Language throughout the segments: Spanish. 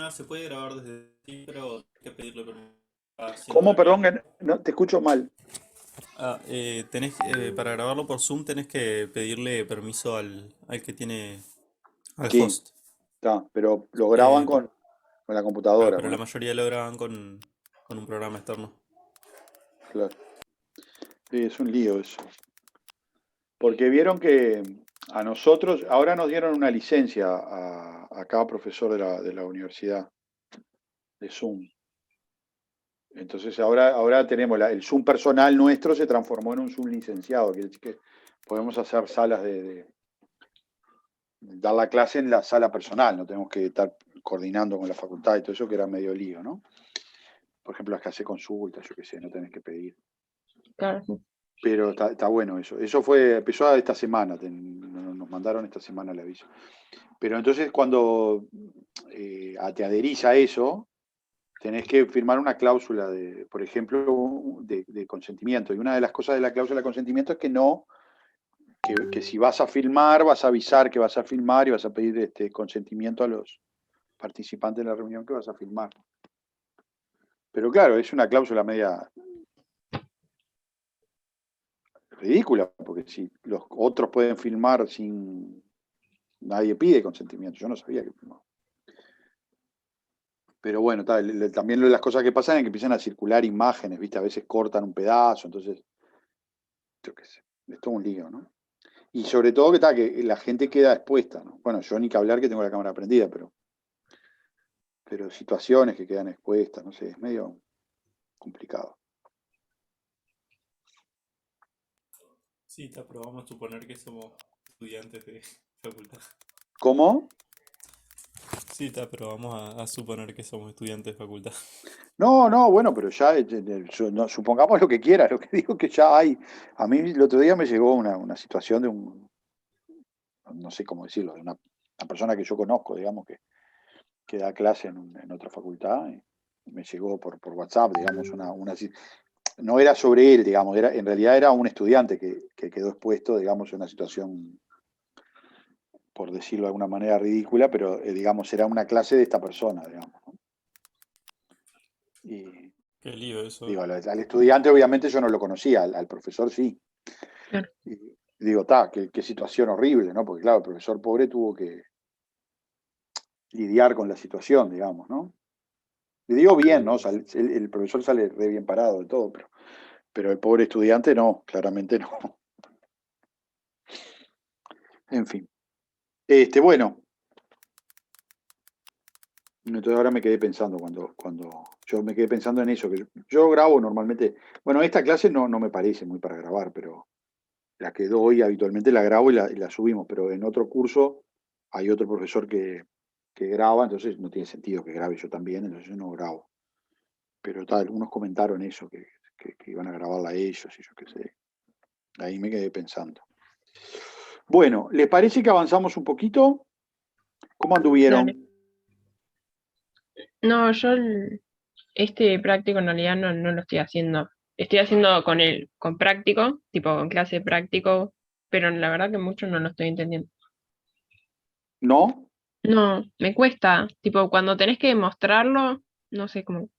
nada, se puede grabar desde aquí, pero hay que pedirle permiso haciendo ¿Cómo? el Perdón, vivo. que no, te escucho mal. Para grabarlo por Zoom tenés que pedirle permiso al que tiene, al Sí, host. está, pero lo graban Eh, con la claro, computadora, pero la ¿no? mayoría lo graban con un programa externo. Claro. Sí, es un lío eso. Porque vieron que a nosotros, ahora nos dieron una licencia a cada profesor de la universidad de Zoom. Entonces ahora tenemos el Zoom personal nuestro se transformó en un Zoom licenciado, quiere decir que podemos hacer salas dar la clase en la sala personal, no tenemos que estar coordinando con la facultad y todo eso que era medio lío, ¿no? Por ejemplo, las que hace consultas, yo qué sé, no tenés que pedir. Claro, sí. Pero está bueno eso. Eso empezó esta semana, nos mandaron esta semana el aviso. Pero entonces cuando te adherís a eso, tenés que firmar una cláusula por ejemplo, de consentimiento. Y una de las cosas de la cláusula de consentimiento es que si vas a filmar, vas a avisar que vas a filmar y vas a pedir consentimiento a los participantes de la reunión que vas a filmar. Pero claro, es una cláusula media ridícula, porque si los otros pueden filmar sin... Nadie pide consentimiento, yo no sabía que filmaba. Pero bueno, también las cosas que pasan es que empiezan a circular imágenes, ¿viste? A veces cortan un pedazo, entonces, yo qué sé, es todo un lío, ¿no? Y sobre todo que la gente queda expuesta, ¿no? Bueno, yo ni que hablar que tengo la cámara prendida, pero situaciones que quedan expuestas, no sé, es medio complicado. Sí, pero vamos a suponer que somos estudiantes de facultad. ¿Cómo? Sí, pero vamos a suponer que somos estudiantes de facultad. No, bueno, pero ya, no, supongamos lo que quieras, lo que digo que ya hay. A mí el otro día me llegó una situación no sé cómo decirlo, de una persona que yo conozco, digamos, que da clase en otra facultad, y me llegó por WhatsApp, digamos, no era sobre él, digamos, en realidad era un estudiante que quedó expuesto, digamos, en una situación, por decirlo de alguna manera, ridícula, pero, digamos, era una clase de esta persona, digamos, ¿no? Y Qué lío eso. digo, al estudiante obviamente yo no lo conocía, al profesor sí. Claro. Y digo, qué situación horrible, ¿no? Porque claro, el profesor pobre tuvo que lidiar con la situación, digamos, ¿no? Le digo bien, ¿no? El profesor sale re bien parado de todo, pero el pobre estudiante no, claramente no. En fin. Bueno, entonces ahora me quedé pensando cuando yo me quedé pensando en eso, que yo grabo normalmente, bueno, esta clase no me parece muy para grabar, pero la que doy habitualmente la grabo y la subimos, pero en otro curso hay otro profesor que graba, entonces no tiene sentido que grabe yo también, entonces yo no grabo. Pero algunos comentaron eso, que iban a grabarla a ellos y yo qué sé. Ahí me quedé pensando. Bueno, ¿les parece que avanzamos un poquito? ¿Cómo Dale. anduvieron? No, este práctico en realidad no lo estoy haciendo. Estoy haciendo con práctico, tipo con clase de práctico, pero la verdad que mucho no lo estoy entendiendo. ¿No? No, me cuesta, tipo cuando tenés que demostrarlo, no sé cómo,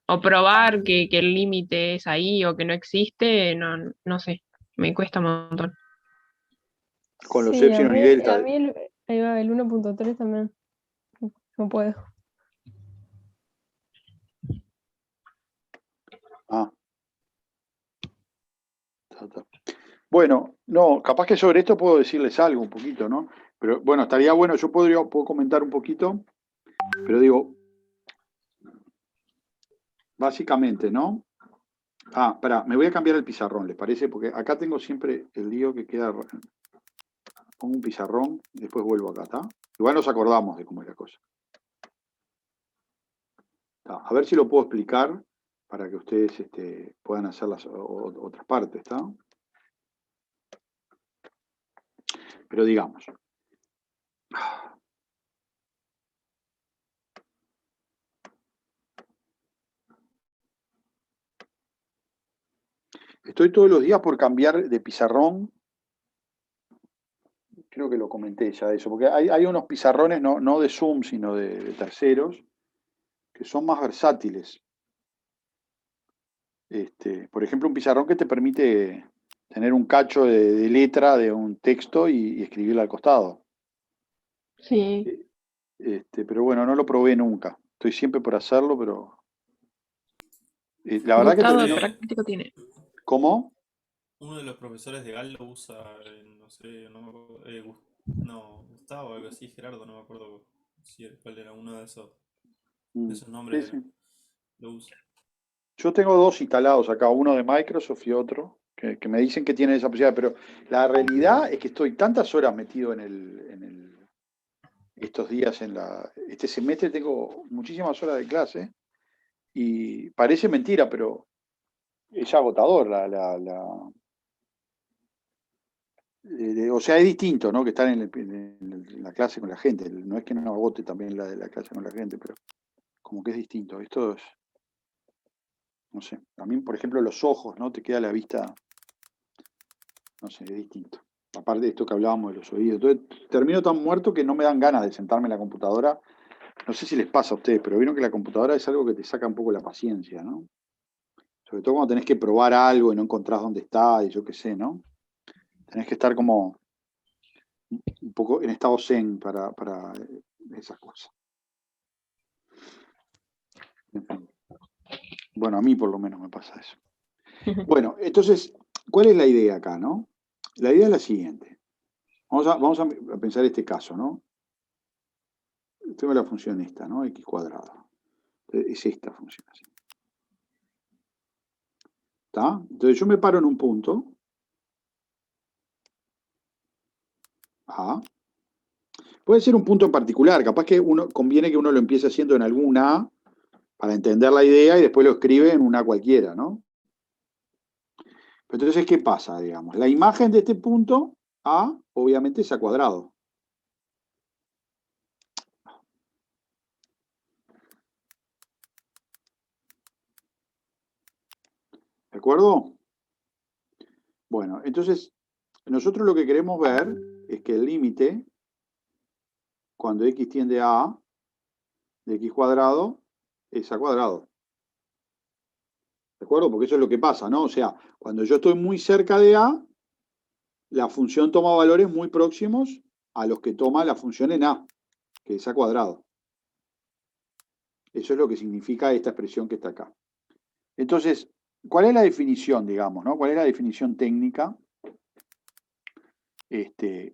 o probar que el límite es ahí o que no existe, no sé, me cuesta un montón. Con los Sí, epsilon y a delta. mí ahí va, el 1.3 también, no puedo. Ah, ta. Bueno, no, capaz que sobre esto puedo decirles algo un poquito, ¿no? Pero bueno, estaría bueno, yo puedo comentar un poquito, pero digo, básicamente, ¿no? Pará, me voy a cambiar el pizarrón, ¿les parece? Porque acá tengo siempre el lío que queda. Pongo un pizarrón y después vuelvo acá, ¿está? Igual nos acordamos de cómo es la cosa. A ver si lo puedo explicar para que ustedes puedan hacer las otras partes, ¿está? Pero digamos, estoy todos los días por cambiar de pizarrón, Creo que lo comenté ya eso, porque hay unos pizarrones, no de Zoom, sino de terceros, que son más versátiles. Por ejemplo, un pizarrón que te permite tener un cacho de letra de un texto y escribirlo al costado. Sí, Pero bueno, no lo probé nunca. Estoy siempre por hacerlo, pero la verdad que Gustavo de terminó. práctico tiene. ¿Cómo? Uno de los profesores de Gal lo usa, no sé, no me acuerdo, no, Gustavo, algo así, Gerardo, no me acuerdo cuál era uno de esos nombres Sí, era, sí. lo usa. Yo tengo dos instalados acá, uno de Microsoft y otro, que me dicen que tienen esa posibilidad, pero la realidad es que estoy tantas horas metido estos días este semestre tengo muchísimas horas de clase y parece mentira, pero es agotador o sea, es distinto, ¿no? Que estar en la clase con la gente. No es que no agote también la clase con la gente, pero como que es distinto. Esto es, no sé, a mí, por ejemplo, los ojos, ¿no? Te queda la vista, no sé, es distinto. Aparte de esto que hablábamos de los oídos. Entonces, termino tan muerto que no me dan ganas de sentarme en la computadora. No sé si les pasa a ustedes, pero vieron que la computadora es algo que te saca un poco la paciencia, ¿no? Sobre todo cuando tenés que probar algo y no encontrás dónde está, y yo qué sé, ¿no? Tenés que estar como un poco en estado zen para esas cosas. En fin. Bueno, a mí por lo menos me pasa eso. Bueno, entonces, ¿cuál es la idea acá, no? La idea es la siguiente. Vamos a pensar este caso, ¿no? Tengo la función esta, ¿no? X cuadrado. Es esta función así. ¿Está? Entonces yo me paro en un punto A. Puede ser un punto en particular, capaz que conviene que uno lo empiece haciendo en algún A para entender la idea y después lo escribe en una cualquiera, ¿no? Pero entonces, ¿qué pasa, digamos? La imagen de este punto A, obviamente, es a cuadrado. ¿De acuerdo? Bueno, entonces, nosotros lo que queremos ver es que el límite, cuando x tiende a A, de x cuadrado, es a cuadrado. ¿De acuerdo? Porque eso es lo que pasa, ¿no? O sea, cuando yo estoy muy cerca de A, la función toma valores muy próximos a los que toma la función en A, que es a cuadrado. Eso es lo que significa esta expresión que está acá. Entonces, ¿cuál es la definición, digamos, ¿no? ¿Cuál es la definición técnica?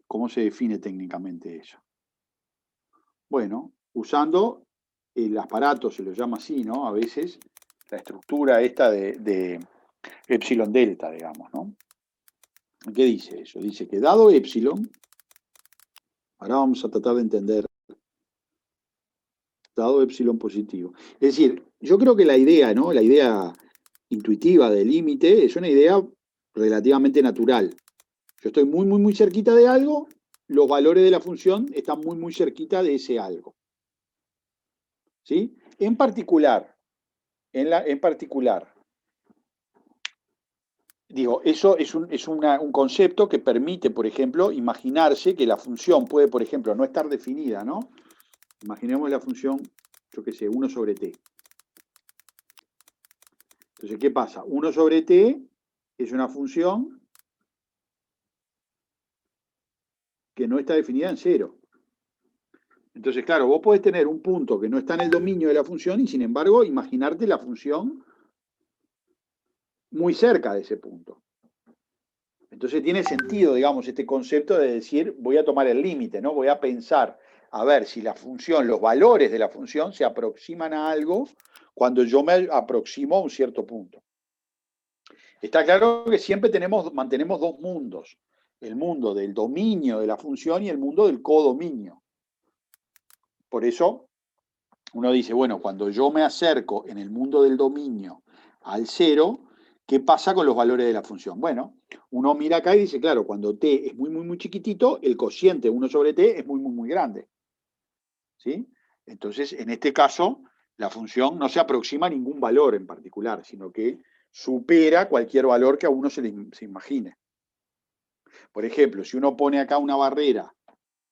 ¿Cómo se define técnicamente eso? Bueno, usando el aparato, se lo llama así, ¿no? A veces la estructura esta de epsilon delta, digamos, ¿no? ¿Qué dice eso? Dice que dado epsilon, ahora vamos a tratar de entender, dado epsilon positivo. Es decir, yo creo que la idea, ¿no? La idea intuitiva del límite es una idea relativamente natural. Yo estoy muy, muy, muy cerquita de algo, los valores de la función están muy, muy cerquita de ese algo. ¿Sí? En particular, digo, eso es un concepto que permite, por ejemplo, imaginarse que la función puede, por ejemplo, no estar definida, ¿no? Imaginemos la función, yo qué sé, 1 sobre t. Entonces, ¿qué pasa? 1 sobre t es una función que no está definida en cero. Entonces, claro, vos podés tener un punto que no está en el dominio de la función y, sin embargo, imaginarte la función muy cerca de ese punto. Entonces tiene sentido, digamos, este concepto de decir, voy a tomar el límite, ¿no? Voy a pensar, a ver si la función, los valores de la función se aproximan a algo cuando yo me aproximo a un cierto punto. Está claro que siempre mantenemos dos mundos, el mundo del dominio de la función y el mundo del codominio. Por eso uno dice, bueno, cuando yo me acerco en el mundo del dominio al cero, ¿qué pasa con los valores de la función? Bueno, uno mira acá y dice, claro, cuando t es muy, muy, muy chiquitito, el cociente 1 sobre t es muy, muy, muy grande. ¿Sí? Entonces, en este caso, la función no se aproxima a ningún valor en particular, sino que supera cualquier valor que a uno se imagine. Por ejemplo, si uno pone acá una barrera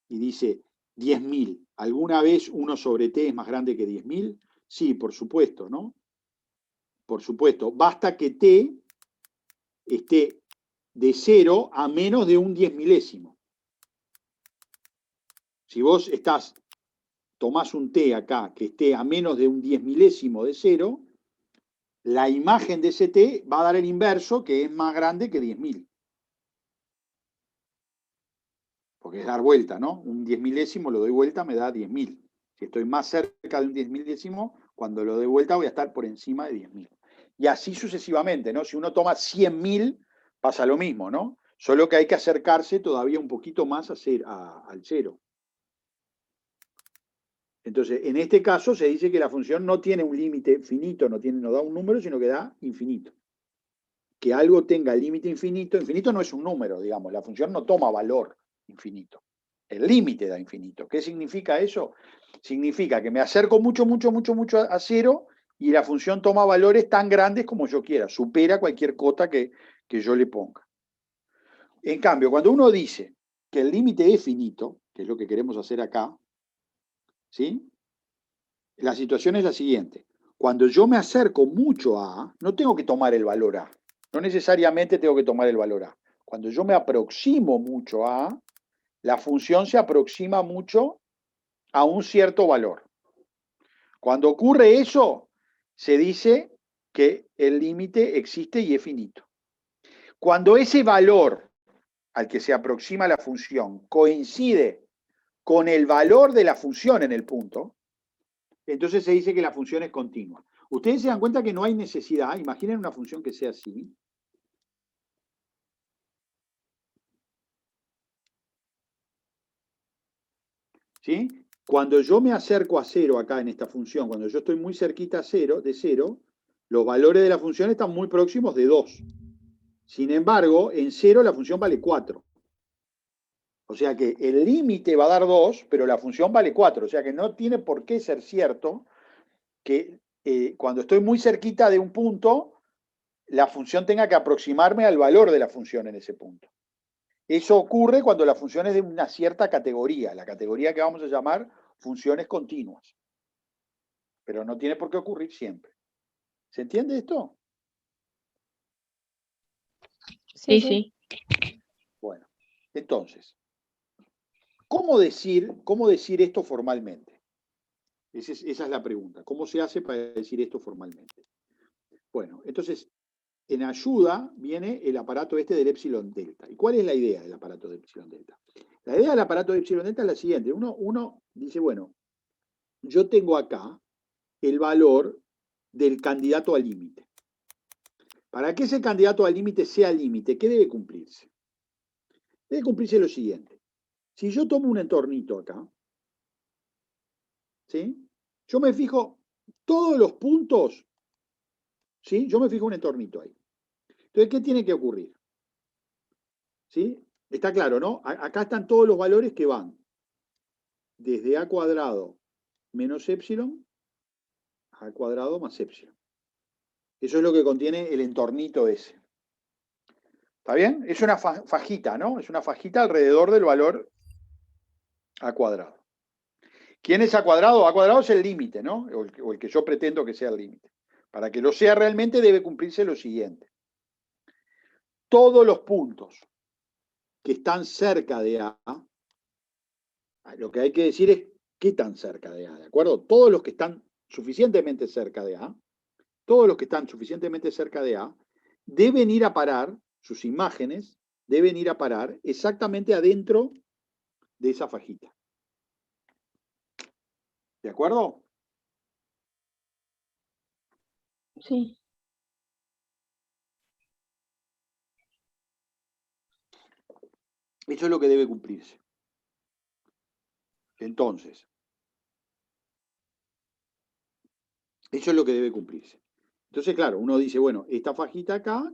y dice 10.000, ¿alguna vez 1 sobre t es más grande que 10.000? Sí, por supuesto, ¿no? Por supuesto. Basta que t esté de 0 a menos de un 10 milésimo. Si vos tomás un t acá que esté a menos de un 10 milésimo de 0, la imagen de ese t va a dar el inverso, que es más grande que 10.000. Porque es dar vuelta, ¿no? Un 10 milésimo lo doy vuelta, me da 10.000. Si estoy más cerca de un 10 milésimo, cuando lo doy vuelta voy a estar por encima de 10.000. Y así sucesivamente, ¿no? Si uno toma 100.000, pasa lo mismo, ¿no? Solo que hay que acercarse todavía un poquito más al cero. Entonces, en este caso se dice que la función no tiene un límite finito, no da un número, sino que da infinito. Que algo tenga límite infinito, infinito no es un número, digamos, la función no toma valor infinito. El límite da infinito. ¿Qué significa eso? Significa que me acerco mucho a cero y la función toma valores tan grandes como yo quiera, supera cualquier cota que yo le ponga. En cambio, cuando uno dice que el límite es finito, que es lo que queremos hacer acá, ¿sí? La situación es la siguiente. Cuando yo me acerco mucho a A, no tengo que tomar el valor A. No necesariamente tengo que tomar el valor A. Cuando yo me aproximo mucho a A, la función se aproxima mucho a un cierto valor. Cuando ocurre eso, se dice que el límite existe y es finito. Cuando ese valor al que se aproxima la función coincide con el valor de la función en el punto, entonces se dice que la función es continua. Ustedes se dan cuenta que no hay necesidad, imaginen una función que sea así. ¿Sí? Cuando yo me acerco a cero acá en esta función, cuando yo estoy muy cerquita de cero, los valores de la función están muy próximos de 2. Sin embargo, en 0 la función vale 4. O sea que el límite va a dar 2, pero la función vale 4. O sea que no tiene por qué ser cierto que cuando estoy muy cerquita de un punto, la función tenga que aproximarme al valor de la función en ese punto. Eso ocurre cuando la función es de una cierta categoría, la categoría que vamos a llamar funciones continuas. Pero no tiene por qué ocurrir siempre. ¿Se entiende esto? Sí. Bueno, entonces, ¿cómo decir esto formalmente? Esa es la pregunta. ¿Cómo se hace para decir esto formalmente? Bueno, entonces, en ayuda viene el aparato este del epsilon delta. ¿Y cuál es la idea del aparato de epsilon delta? La idea del aparato de epsilon delta es la siguiente. Uno dice, bueno, yo tengo acá el valor del candidato al límite. Para que ese candidato al límite sea límite, ¿qué debe cumplirse? Debe cumplirse lo siguiente. Si yo tomo un entornito acá, ¿sí? Yo me fijo todos los puntos, ¿sí? Yo me fijo un entornito ahí. Entonces, ¿qué tiene que ocurrir? ¿Sí? Está claro, ¿no? Acá están todos los valores que van desde a cuadrado menos epsilon a cuadrado más epsilon. Eso es lo que contiene el entornito ese. ¿Está bien? Es una fajita, ¿no? Es una fajita alrededor del valor a cuadrado. ¿Quién es a cuadrado? A cuadrado es el límite, ¿no? O el que yo pretendo que sea el límite. Para que lo sea realmente debe cumplirse lo siguiente. Todos los puntos que están cerca de A, lo que hay que decir es qué tan cerca de A, ¿de acuerdo? Todos los que están suficientemente cerca de A, deben ir a parar, sus imágenes deben ir a parar exactamente adentro de esa fajita. ¿De acuerdo? Sí. Eso es lo que debe cumplirse. Entonces, eso es lo que debe cumplirse. Entonces, claro, uno dice, bueno, esta fajita acá,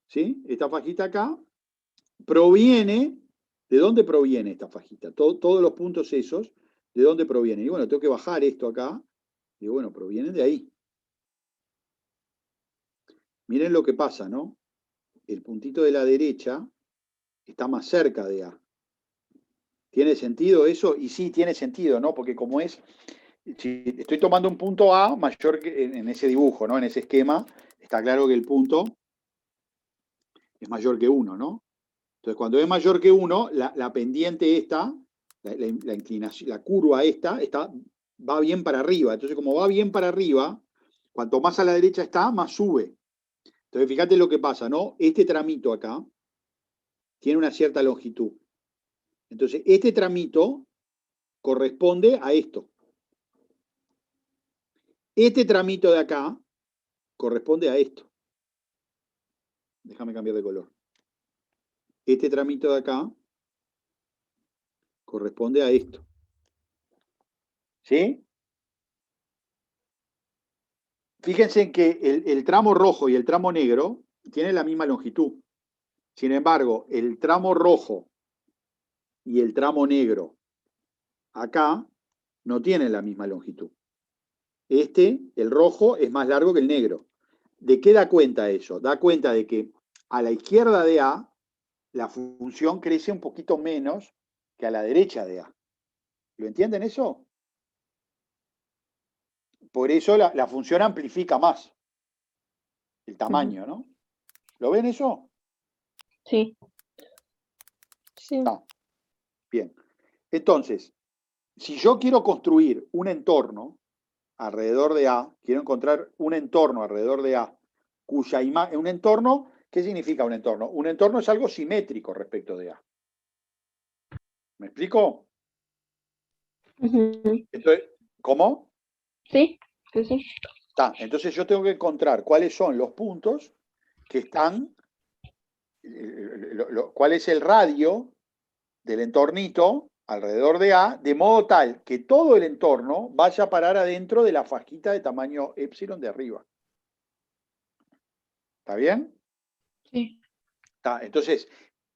¿sí? Esta fajita acá proviene, ¿de dónde proviene esta fajita? Todos los puntos esos, ¿de dónde provienen? Y bueno, tengo que bajar esto acá, y bueno, provienen de ahí. miren lo que pasa, ¿no? El puntito de la derecha está más cerca de A. ¿Tiene sentido eso? Y sí, tiene sentido, ¿no? Porque como es, si estoy tomando un punto A mayor que en ese dibujo, ¿no? En ese esquema, está claro que el punto es mayor que 1, ¿no? Entonces, cuando es mayor que 1, la pendiente esta, la inclinación, la curva esta, va bien para arriba. Entonces, como va bien para arriba, cuanto más a la derecha está, más sube. Entonces, fíjate lo que pasa, ¿no? Este tramito acá tiene una cierta longitud. Entonces, este tramito corresponde a esto. Este tramito de acá corresponde a esto. Déjame cambiar de color. Este tramito de acá corresponde a esto. ¿Sí? Fíjense en que el tramo rojo y el tramo negro tienen la misma longitud. Sin embargo, el tramo rojo y el tramo negro acá no tienen la misma longitud. El rojo, es más largo que el negro. ¿De qué da cuenta eso? Da cuenta de que a la izquierda de A, la función crece un poquito menos que a la derecha de A. ¿Lo entienden eso? Por eso la función amplifica más el tamaño, ¿no? ¿Lo ven eso? Sí. Sí. Está. Bien. Entonces, si yo quiero construir un entorno alrededor de A, quiero encontrar un entorno alrededor de A, cuya imagen, un entorno, ¿qué significa un entorno? Un entorno es algo simétrico respecto de A. ¿Me explico? Ujú. Entonces, ¿cómo? Sí, sí, sí. Entonces yo tengo que encontrar cuáles son los puntos que están, cuál es el radio del entornito alrededor de A, de modo tal que todo el entorno vaya a parar adentro de la fajita de tamaño epsilon de arriba. ¿Está bien? Sí. Entonces,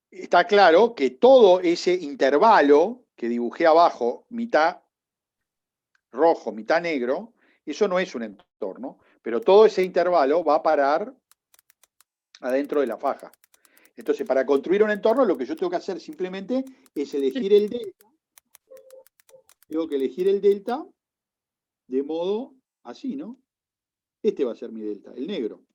está claro que todo ese intervalo que dibujé abajo, mitad rojo, mitad negro, eso no es un entorno, pero todo ese intervalo va a parar adentro de la faja. Entonces, para construir un entorno, lo que yo tengo que hacer simplemente es elegir el delta. Tengo que elegir el delta de modo así, ¿no? Este va a ser mi delta, el negro.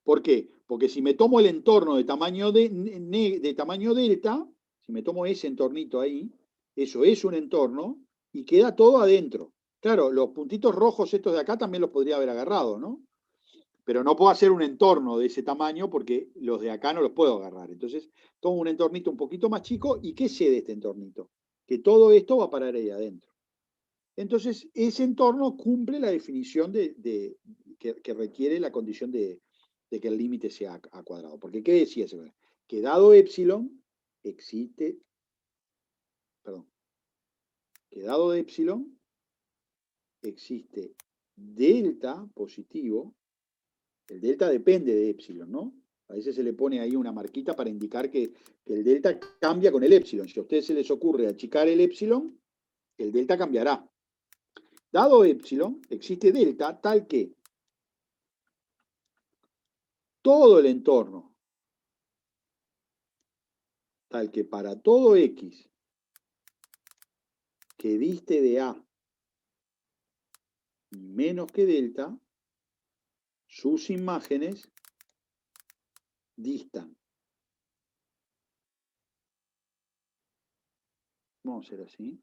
¿Por qué? Porque si me tomo el entorno de tamaño, de tamaño delta, si me tomo ese entornito ahí, eso es un entorno y queda todo adentro. Claro, los puntitos rojos estos de acá también los podría haber agarrado, ¿no? Pero no puedo hacer un entorno de ese tamaño porque los de acá no los puedo agarrar. Entonces, tomo un entornito un poquito más chico y ¿qué sé de este entornito? Que todo esto va a parar ahí adentro. Entonces, ese entorno cumple la definición que requiere la condición de que el límite sea a cuadrado. Porque, ¿qué decía ese? Que dado epsilon, existe, perdón, que dado epsilon, existe delta positivo. El delta depende de epsilon, ¿no? A veces se le pone ahí una marquita para indicar que el delta cambia con el epsilon. Si a ustedes se les ocurre achicar el epsilon, el delta cambiará. Dado epsilon, existe delta tal que todo el entorno, tal que para todo x que diste de A menos que delta, sus imágenes distan. Vamos a hacer así.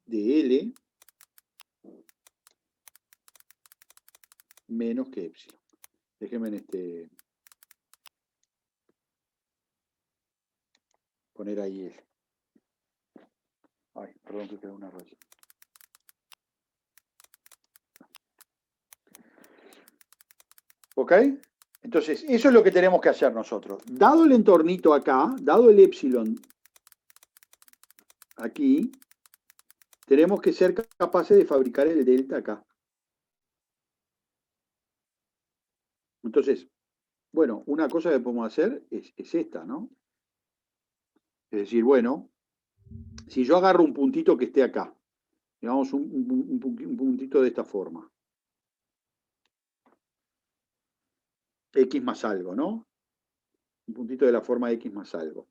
De L menos que epsilon. Déjenme poner ahí L. Ay, perdón que quedó una raya. ¿Ok? Entonces, eso es lo que tenemos que hacer nosotros. Dado el entornito acá, dado el epsilon aquí, tenemos que ser capaces de fabricar el delta acá. Entonces, bueno, una cosa que podemos hacer es esta, ¿no? Es decir, bueno, si yo agarro un puntito que esté acá, Digamos un puntito de esta forma. X más algo, ¿no? Un puntito de la forma X más algo.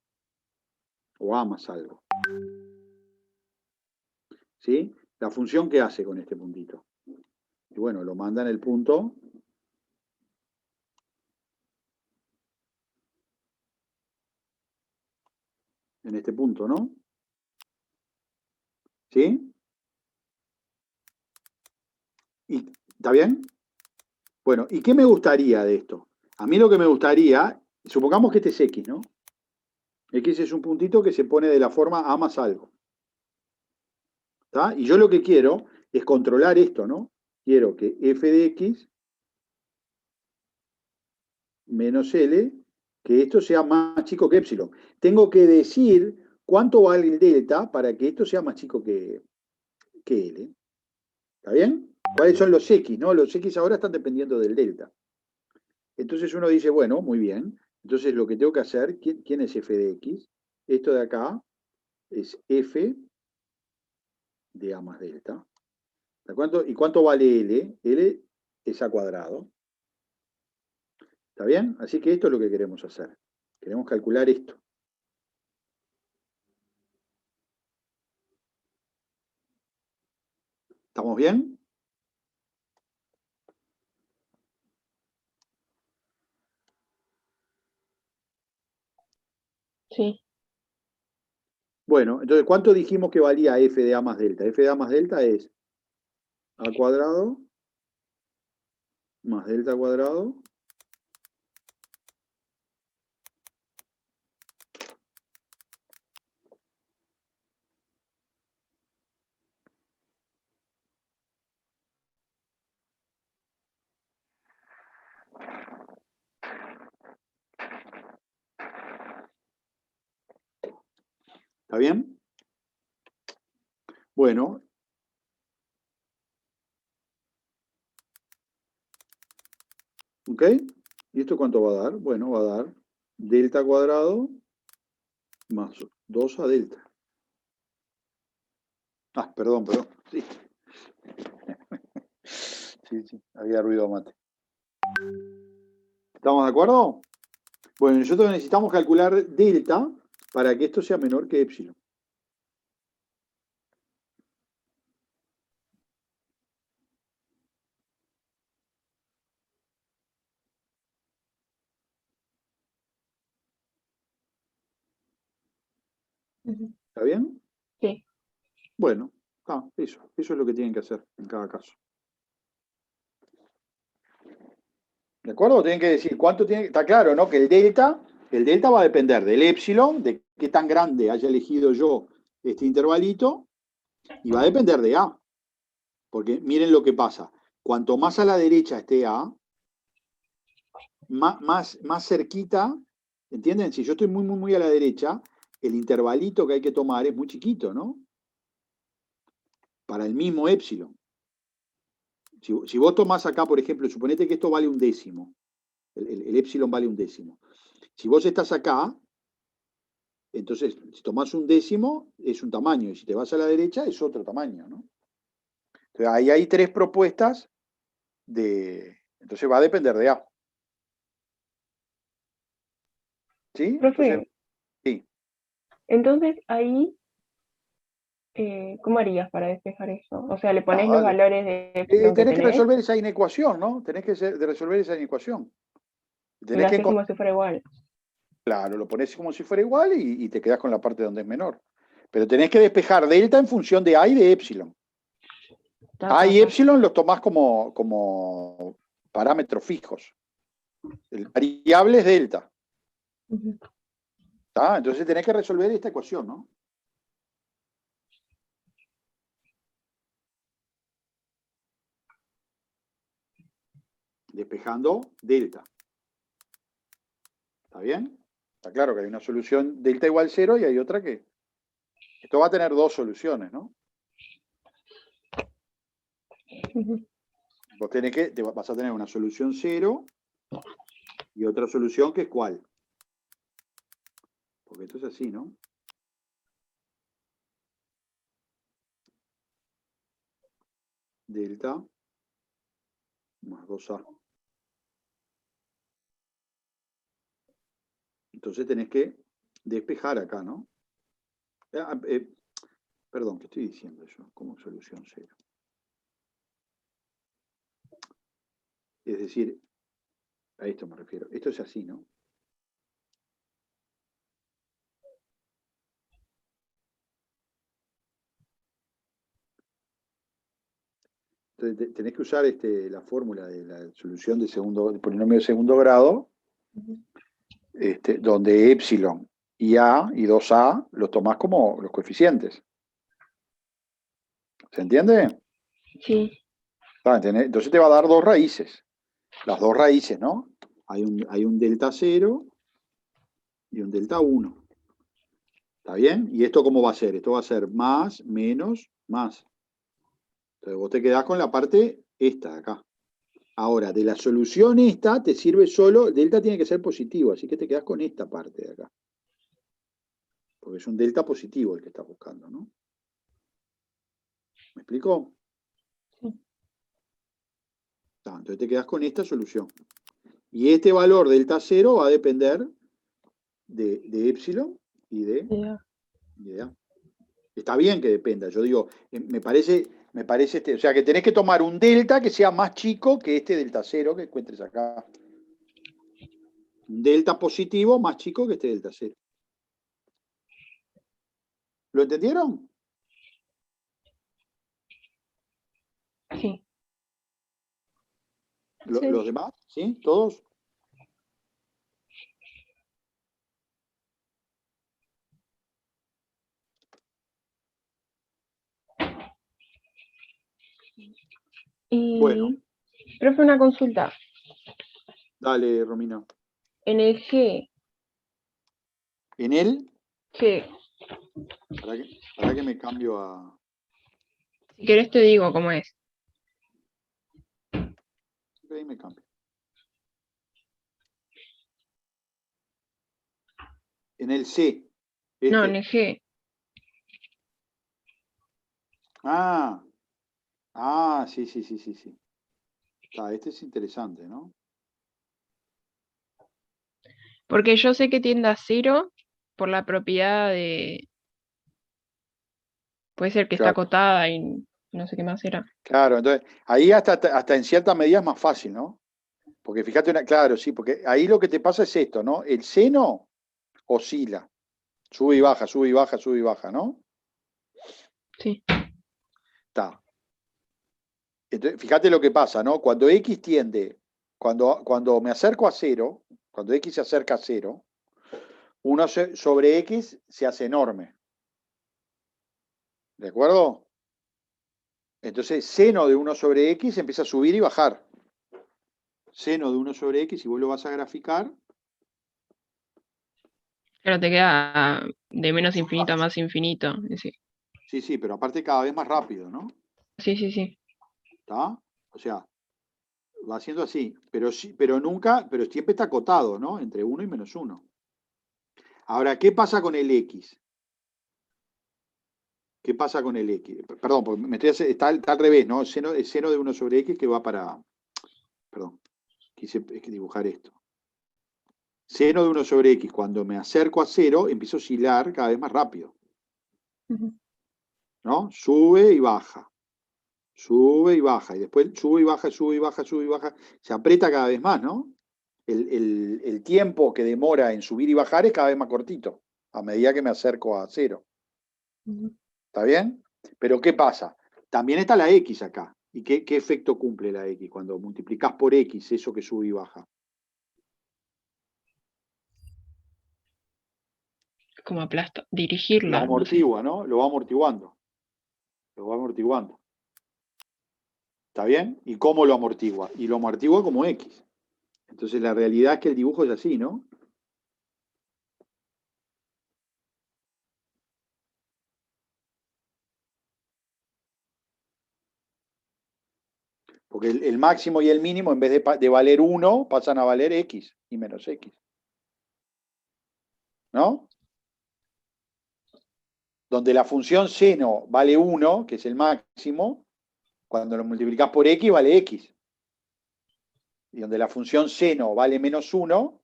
O A más algo. ¿Sí? La función, ¿qué hace con este puntito? Y bueno, lo manda en el punto en este punto, ¿no? ¿Sí? ¿Está bien? Bueno, ¿y qué me gustaría de esto? A mí lo que me gustaría, supongamos que este es X, ¿no? X es un puntito que se pone de la forma A más algo. ¿Está? Y yo lo que quiero es controlar esto, ¿no? Quiero que f de x menos L, que esto sea más chico que epsilon. Tengo que decir cuánto vale el delta para que esto sea más chico que L. ¿Está bien? ¿Cuáles son los X? ¿No? Los X ahora están dependiendo del delta. Entonces uno dice, bueno, muy bien. Entonces lo que tengo que hacer, ¿quién es f de x? Esto de acá es f de a más delta. ¿Y cuánto vale L? L es a cuadrado. ¿Está bien? Así que esto es lo que queremos hacer. Queremos calcular esto. ¿Estamos bien? Sí. Bueno, entonces, ¿cuánto dijimos que valía f de a más delta? F de a más delta es a cuadrado más delta cuadrado ¿Está bien? Bueno. ¿Ok? ¿Y esto cuánto va a dar? Bueno, va a dar delta cuadrado más 2 a delta. Ah, perdón. Sí. Sí, había ruido mate. ¿Estamos de acuerdo? Bueno, nosotros necesitamos calcular delta para que esto sea menor que epsilon. ¿Está bien? Sí. Bueno, eso es lo que tienen que hacer en cada caso. ¿De acuerdo? Tienen que decir cuánto tiene. Está claro, ¿no? Que el delta va a depender del epsilon, de qué tan grande haya elegido yo este intervalito, y va a depender de A. Porque miren lo que pasa. Cuanto más a la derecha esté A, más cerquita, ¿entienden? Si yo estoy muy a la derecha, el intervalito que hay que tomar es muy chiquito, ¿no? Para el mismo epsilon. Si vos tomás acá, por ejemplo, suponete que esto vale un décimo. El epsilon vale un décimo. Si vos estás acá, entonces, si tomás un décimo, es un tamaño, y si te vas a la derecha, es otro tamaño, ¿no? Entonces, ahí hay tres propuestas entonces va a depender de A. ¿Sí? Profe, Sí. entonces ahí, ¿cómo harías para despejar eso? O sea, le pones los Dale. valores de epsilon que Tenés que tenés resolver esa inecuación, ¿no? Tenés que resolver esa inecuación. y lo haces como si fuera igual. Claro, lo pones como si fuera igual y te quedás con la parte donde es menor. Pero tenés que despejar delta en función de A y de epsilon. A y epsilon los tomás como parámetros fijos. El variable es delta. ¿Tá? Entonces tenés que resolver esta ecuación, ¿no? Despejando delta. ¿Está bien? Está claro que hay una solución delta igual 0 y hay otra que... Esto va a tener dos soluciones, ¿no? Vos vas a tener una solución 0 y otra solución que es ¿cuál? Porque esto es así, ¿no? delta más 2a. Entonces tenés que despejar acá, ¿no? Perdón, ¿qué estoy diciendo yo? Como solución cero. Es decir, a esto me refiero. Esto es así, ¿no? Entonces tenés que usar la fórmula de la solución del polinomio de segundo grado, donde epsilon y a y 2a los tomás como los coeficientes. ¿Se entiende? Sí. Entonces te va a dar dos raíces. Las dos raíces, ¿no? Hay un delta 0 y un delta 1. ¿Está bien? ¿Y esto cómo va a ser? Esto va a ser más, menos, más. Entonces vos te quedás con la parte esta de acá. Ahora, de la solución esta te sirve solo, delta tiene que ser positivo, así que te quedás con esta parte de acá. Porque es un delta positivo el que estás buscando, ¿no? ¿Me explico? Sí. Entonces te quedás con esta solución. Y este valor delta 0 va a depender de epsilon y de A. Está bien que dependa, yo digo, me parece o sea que tenés que tomar un delta que sea más chico que este delta 0 que encuentres acá. Un delta positivo más chico que este delta 0. ¿Lo entendieron? Sí. ¿Los demás? ¿Sí? ¿Todos? Y, Bueno. profe, una consulta. Dale, Romina. En el G, ¿En él? G, Para que me cambio a... Si querés te digo cómo es. Ahí me cambio. En el C. No, en el G. Ah, sí. Este es interesante, ¿no? Porque yo sé que tiende a 0 por la propiedad de... Puede ser que está Claro, acotada y no sé qué más era. claro. Entonces, ahí hasta en cierta medida es más fácil, ¿no? Porque fíjate, claro, sí, porque ahí lo que te pasa es esto, ¿no? El seno oscila, sube y baja, sube y baja, sube y baja, ¿no? Sí. Está. Entonces, fíjate lo que pasa, ¿no? Cuando X tiende, cuando me acerco a 0, cuando X se acerca a 0, 1 sobre X se hace enorme. ¿De acuerdo? Entonces, seno de 1 sobre X empieza a subir y bajar. Seno de 1 sobre X, si vos lo vas a graficar. Claro, te queda de menos infinito a más infinito. Sí, pero aparte cada vez más rápido, ¿no? Sí. ¿Está? O sea, va siendo así, pero siempre está acotado, ¿no? Entre 1 y menos 1. Ahora, ¿qué pasa con el X? ¿Qué pasa con el X? Perdón, porque está al revés, ¿no? El seno de 1 sobre X que va para... Perdón, quise dibujar esto. Seno de 1 sobre X, cuando me acerco a 0, empiezo a oscilar cada vez más rápido. ¿No? Sube y baja. Sube y baja. Y después sube y baja, sube y baja, sube y baja. Se aprieta cada vez más, ¿no? El tiempo que demora en subir y bajar es cada vez más cortito, a medida que me acerco a 0. ¿Está bien? Pero ¿qué pasa? También está la X acá. ¿Y qué efecto cumple la X cuando multiplicás por X eso que sube y baja? Como aplasta, Lo dirigirla, no sé. amortigua, ¿no? Lo va amortiguando. Lo va amortiguando. ¿Está bien? ¿Y cómo lo amortigua? Y lo amortigua como X. Entonces la realidad es que el dibujo es así, ¿no? Porque el máximo y el mínimo, en vez de valer 1, pasan a valer X y menos X. ¿No? Donde la función seno vale 1, que es el máximo, Cuando lo multiplicás por x vale x. Y donde la función seno vale -1,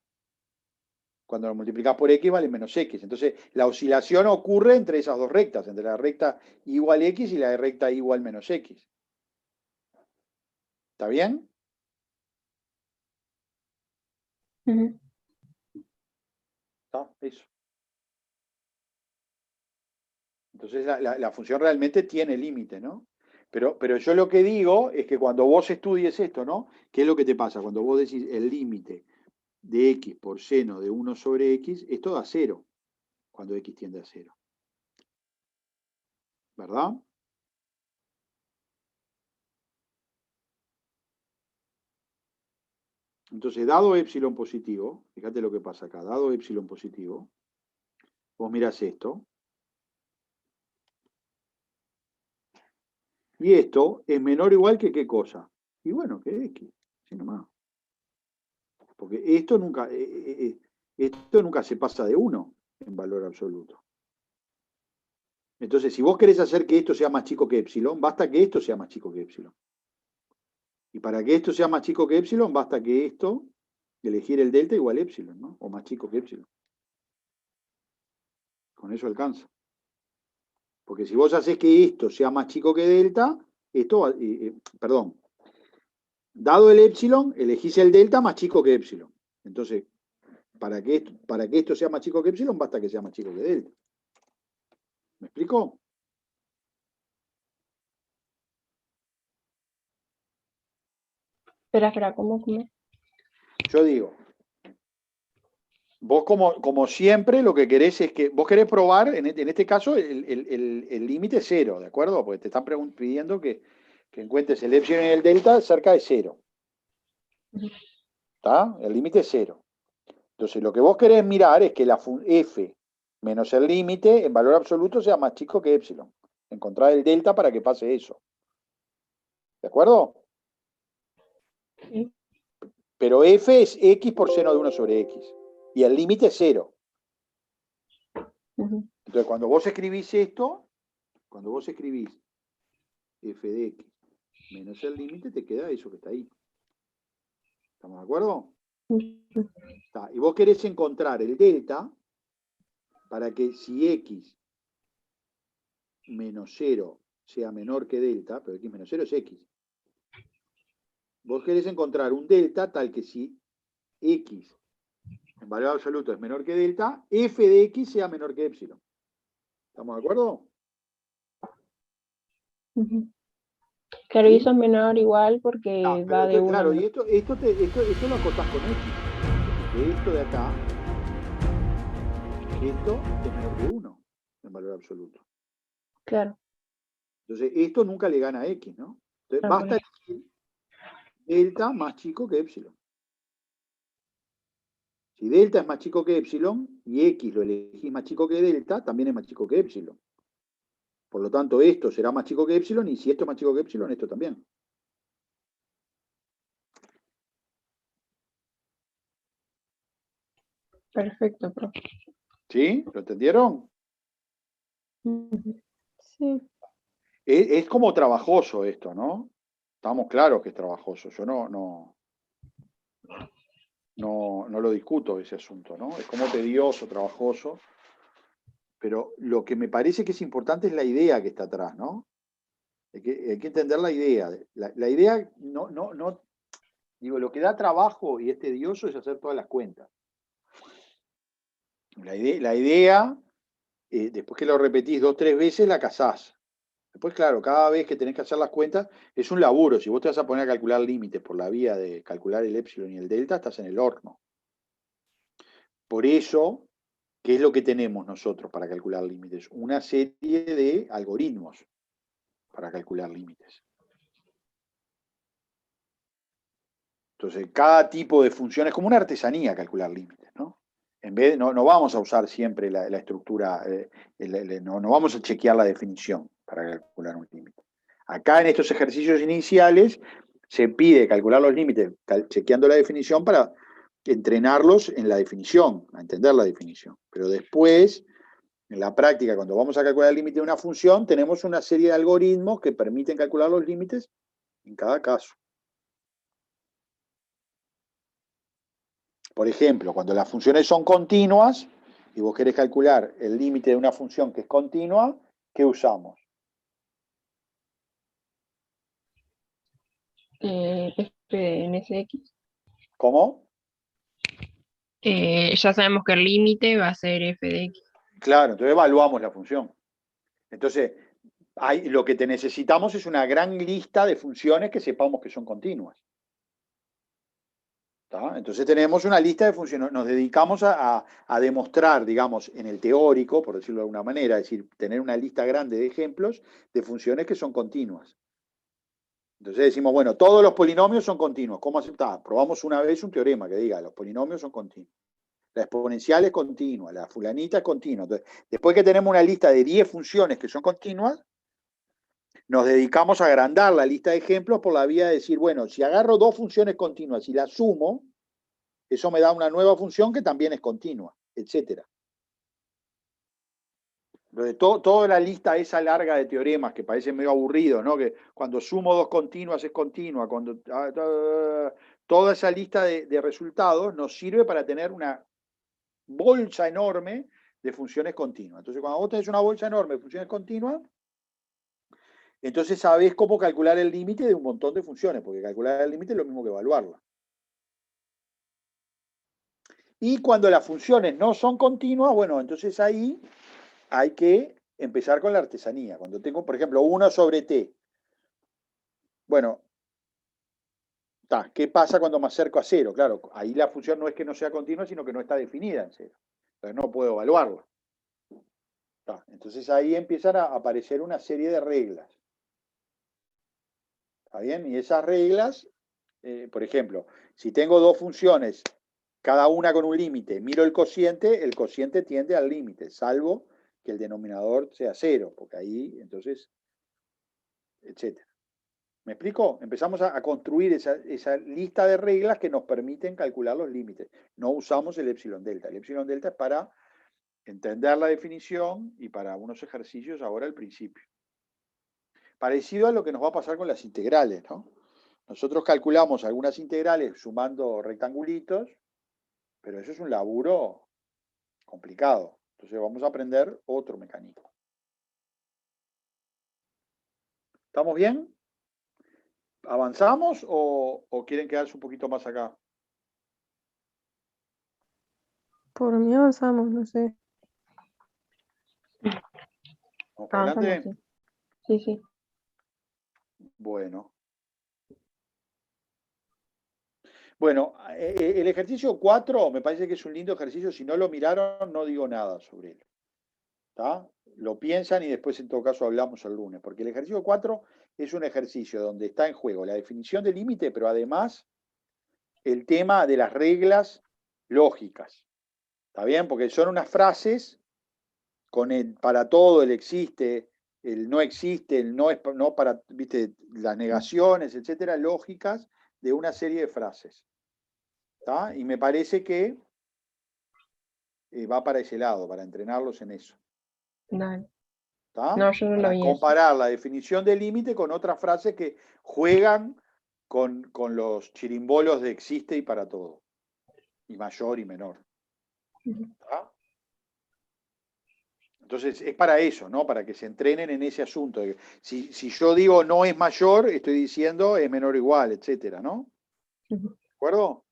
cuando lo multiplicás por x vale -x. Entonces, la oscilación ocurre entre esas dos rectas, entre la recta igual x y la recta igual -x. ¿Está bien? Ujú. ¿Está? Eso. Entonces, la función realmente tiene límite, ¿no? Pero yo lo que digo es que cuando vos estudies esto, ¿no? ¿Qué es lo que te pasa? Cuando vos decís el límite de x por seno de 1 sobre x, esto da 0, cuando x tiende a 0. ¿Verdad? Entonces, dado epsilon positivo, fíjate lo que pasa acá, dado epsilon positivo, vos mirás esto, y esto es menor o igual que qué cosa. Y bueno, que x, así nomás. Porque esto nunca se pasa de 1 en valor absoluto. Entonces, si vos querés hacer que esto sea más chico que epsilon, basta que esto sea más chico que epsilon. Y para que esto sea más chico que epsilon, basta que esto, elegir el delta igual a epsilon, ¿no? O más chico que epsilon. Con eso alcanza. Porque si vos haces que esto sea más chico que delta, perdón, dado el epsilon, elegís el delta más chico que epsilon. Entonces, para que esto sea más chico que epsilon, basta que sea más chico que delta. ¿Me explico? Espera, ¿cómo? Yo digo, vos como siempre lo que querés es que, vos querés probar, en este caso, el límite 0, ¿de acuerdo? Porque te están pidiendo que encuentres el epsilon y el delta cerca de 0. ¿Está? El límite es 0. Entonces, lo que vos querés mirar es que la f menos el límite en valor absoluto sea más chico que epsilon. Encontrar el delta para que pase eso. ¿De acuerdo? Sí. Pero f es x por seno de 1 sobre x. Y el límite es 0. Ujú. Entonces, cuando vos escribís esto, cuando vos escribís f de x menos el límite, te queda eso que está ahí. ¿Estamos de acuerdo? Ujú. Está. Y vos querés encontrar el delta para que si x menos 0 sea menor que delta, pero x menos 0 es x. Vos querés encontrar un delta tal que si x en valor absoluto es menor que delta, f de x sea menor que epsilon. ¿Estamos de acuerdo? Ujú. Claro, y eso es menor igual porque Ah, va pero de 1 a claro, y menos. esto lo acotás con x. Que esto de acá, esto es menor que 1 en valor absoluto. Claro. Entonces, esto nunca le gana a x, ¿no? Entonces, Ah, basta elegir delta más chico que epsilon. Si delta es más chico que epsilon y x lo elegís más chico que delta, también es más chico que epsilon. Por lo tanto, esto será más chico que epsilon y si esto es más chico que epsilon, esto también. Perfecto, profe. ¿Sí? ¿Lo entendieron? Ujú. Sí. Es como trabajoso esto, ¿no? Estamos claros que es trabajoso. Yo no lo discuto ese asunto, ¿no? Es como tedioso, trabajoso. Pero lo que me parece que es importante es la idea que está atrás, ¿no? Hay que entender la idea. La idea digo, lo que da trabajo y es tedioso es hacer todas las cuentas. La idea, después que lo repetís 2 o 3 veces, la cazás. Después, claro, cada vez que tenés que hacer las cuentas, es un laburo. Si vos te vas a poner a calcular límites por la vía de calcular el epsilon y el delta, estás en el horno. Por eso, ¿qué es lo que tenemos nosotros para calcular límites? Una serie de algoritmos para calcular límites. Entonces, cada tipo de función es como una artesanía calcular límites, ¿no? En vez de, no vamos a usar siempre la estructura, no vamos a chequear la definición para calcular un límite. Acá en estos ejercicios iniciales se pide calcular los límites chequeando la definición para entrenarlos en la definición, a entender la definición. Pero después En la práctica, cuando vamos a calcular el límite de una función, tenemos una serie de algoritmos que permiten calcular los límites en cada caso. Por ejemplo, cuando las funciones son continuas y vos querés calcular el límite de una función que es continua, ¿qué usamos? F de NSX. ¿Cómo? Ya sabemos que el límite va a ser f de x. Claro, entonces evaluamos la función. Entonces, lo que te necesitamos es una gran lista de funciones que sepamos que son continuas. ¿Tá? Entonces tenemos una lista de funciones, nos dedicamos a demostrar, digamos, en el teórico, por decirlo de alguna manera, es decir, tener una lista grande de ejemplos de funciones que son continuas. Entonces decimos, bueno, todos los polinomios son continuos. ¿Cómo aceptar? Probamos una vez un teorema que diga, los polinomios son continuos. La exponencial es continua, la fulanita es continua. Entonces, después que tenemos una lista de 10 funciones que son continuas, nos dedicamos a agrandar la lista de ejemplos por la vía de decir, bueno, si agarro 2 funciones continuas y las sumo, eso me da una nueva función que también es continua, etc. Toda la lista esa larga de teoremas que parece medio aburrido, ¿no? Que cuando sumo 2 continuas es continua, toda esa lista de resultados nos sirve para tener una bolsa enorme de funciones continuas. Entonces, cuando vos tenés una bolsa enorme de funciones continuas, entonces sabés cómo calcular el límite de un montón de funciones, porque calcular el límite es lo mismo que evaluarla. Y cuando las funciones no son continuas, bueno, entonces ahí hay que empezar con la artesanía. Cuando tengo, por ejemplo, 1 sobre t. Bueno, ¿qué pasa cuando me acerco a 0? Claro, ahí la función no es que no sea continua, sino que no está definida en 0. Entonces no puedo evaluarla. Entonces ahí empiezan a aparecer una serie de reglas. ¿Está bien? Y esas reglas, por ejemplo, si tengo 2 funciones, cada una con un límite, miro el cociente tiende al límite, salvo que el denominador sea 0, porque ahí, entonces, etc. ¿Me explico? Empezamos a construir esa lista de reglas que nos permiten calcular los límites. No usamos el epsilon delta. El epsilon delta es para entender la definición y para unos ejercicios ahora al principio. Parecido a lo que nos va a pasar con las integrales, ¿no? Nosotros calculamos algunas integrales sumando rectangulitos, pero eso es un laburo complicado. Entonces vamos a aprender otro mecanismo. ¿Estamos bien? ¿Avanzamos o quieren quedarse un poquito más acá? Por mí avanzamos, no sé. ¿Vamos para Avanzamos, adelante? sí. Sí. Bueno. Bueno, el ejercicio 4 me parece que es un lindo ejercicio. Si no lo miraron, no digo nada sobre él. ¿Tá? Lo piensan y después en todo caso hablamos el lunes. Porque el ejercicio 4 es un ejercicio donde está en juego la definición del límite, pero además el tema de las reglas lógicas. ¿Está bien? Porque son unas frases con el para todo, el existe, el no existe, el no es no para, viste, las negaciones, etcétera, lógicas de una serie de frases. ¿Tá? Y me parece que va para ese lado, para entrenarlos en eso. Dale. ¿Tá? No, yo no lo Para vi eso. comparar la definición del límite con otras frases que juegan con los chirimbolos de existe y para todo. Y mayor y menor. ¿Tá? Entonces es para eso, ¿no? Para que se entrenen en ese asunto. Si yo digo no es mayor, estoy diciendo es menor o igual, etcétera, ¿no? ¿De acuerdo?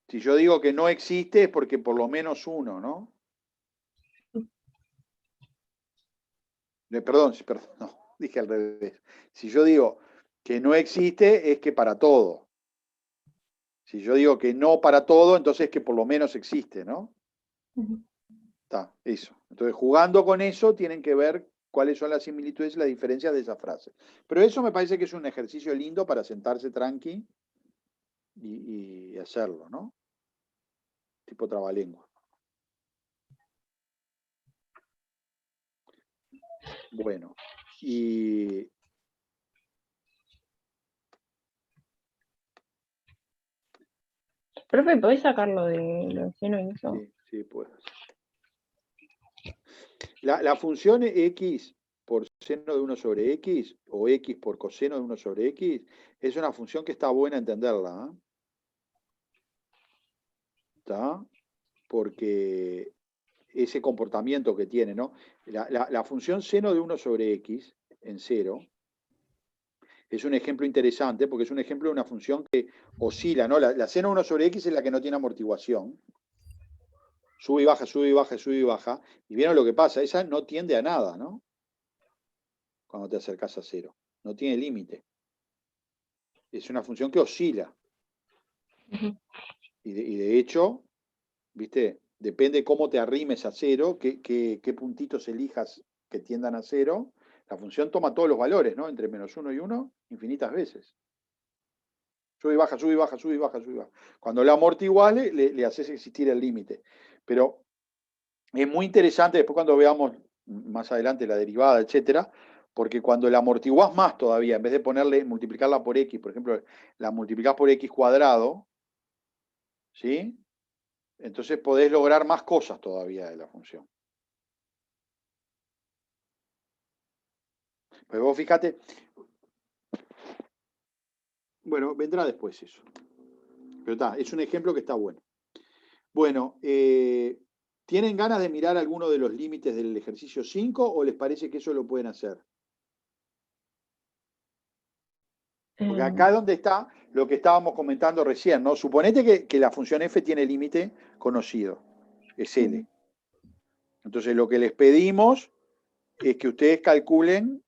Si yo digo que no existe es porque por lo menos uno, ¿no? Perdón, no, dije al revés. Si yo digo que no existe es que para todo. Si yo digo que no para todo, entonces es que por lo menos existe, ¿no? Está, eso. Entonces, jugando con eso, tienen que ver cuáles son las similitudes y las diferencias de esa frase. Pero eso me parece que es un ejercicio lindo para sentarse tranqui y hacerlo, ¿no? Tipo trabalengua. Bueno, y Profe, ¿podés sacarlo de lo lleno y eso? sí. Sí, puede ser. La función x por seno de 1 sobre x, o x por coseno de 1 sobre x, es una función que está buena entenderla. ¿Eh? ¿Está? Porque ese comportamiento que tiene, ¿no? La función seno de 1 sobre x en 0 es un ejemplo interesante porque es un ejemplo de una función que oscila, ¿no? La seno de 1 sobre x es la que no tiene amortiguación. Sube y baja, sube y baja, sube y baja. Y vieron lo que pasa, esa no tiende a nada, ¿no? Cuando te acercas a 0. No tiene límite. Es una función que oscila. Y de hecho, ¿viste? Depende cómo te arrimes a 0, qué puntitos elijas que tiendan a 0. La función toma todos los valores, ¿no? Entre -1 y 1, infinitas veces. Sube y baja, sube y baja, sube y baja, sube y baja. Cuando la amortiguás, le haces existir el límite. Pero es muy interesante, después cuando veamos más adelante la derivada, etcétera, porque cuando la amortiguás más todavía, en vez de multiplicarla por x, por ejemplo, la multiplicás por x cuadrado, ¿sí? Entonces podés lograr más cosas todavía de la función. Pues vos fíjate, bueno, vendrá después eso. Pero está, es un ejemplo que está bueno. Bueno, ¿tienen ganas de mirar alguno de los límites del ejercicio 5 o les parece que eso lo pueden hacer? Porque acá es donde está lo que estábamos comentando recién, ¿no? Suponete que la función f tiene límite conocido, es L. Entonces lo que les pedimos es que ustedes calculen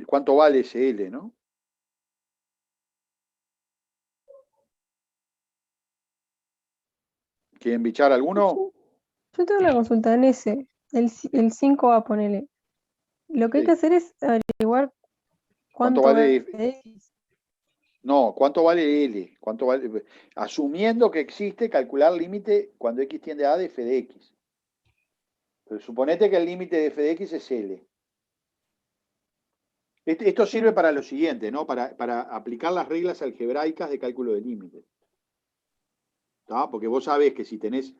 cuánto vale ese L, ¿no? ¿Quieren bichar alguno? Yo tengo una consulta en ese, el 5A, ponele. Lo que hay Sí. que hacer es averiguar ¿Cuánto cuánto vale es X. No, ¿cuánto vale L? ¿Cuánto vale? Asumiendo que existe, calcular límite cuando x tiende a de f de x. Pero suponete que el límite de f de x es L. Esto sirve para lo siguiente, ¿no? Para aplicar las reglas algebraicas de cálculo de límites. ¿Tá? Porque vos sabés que si tenés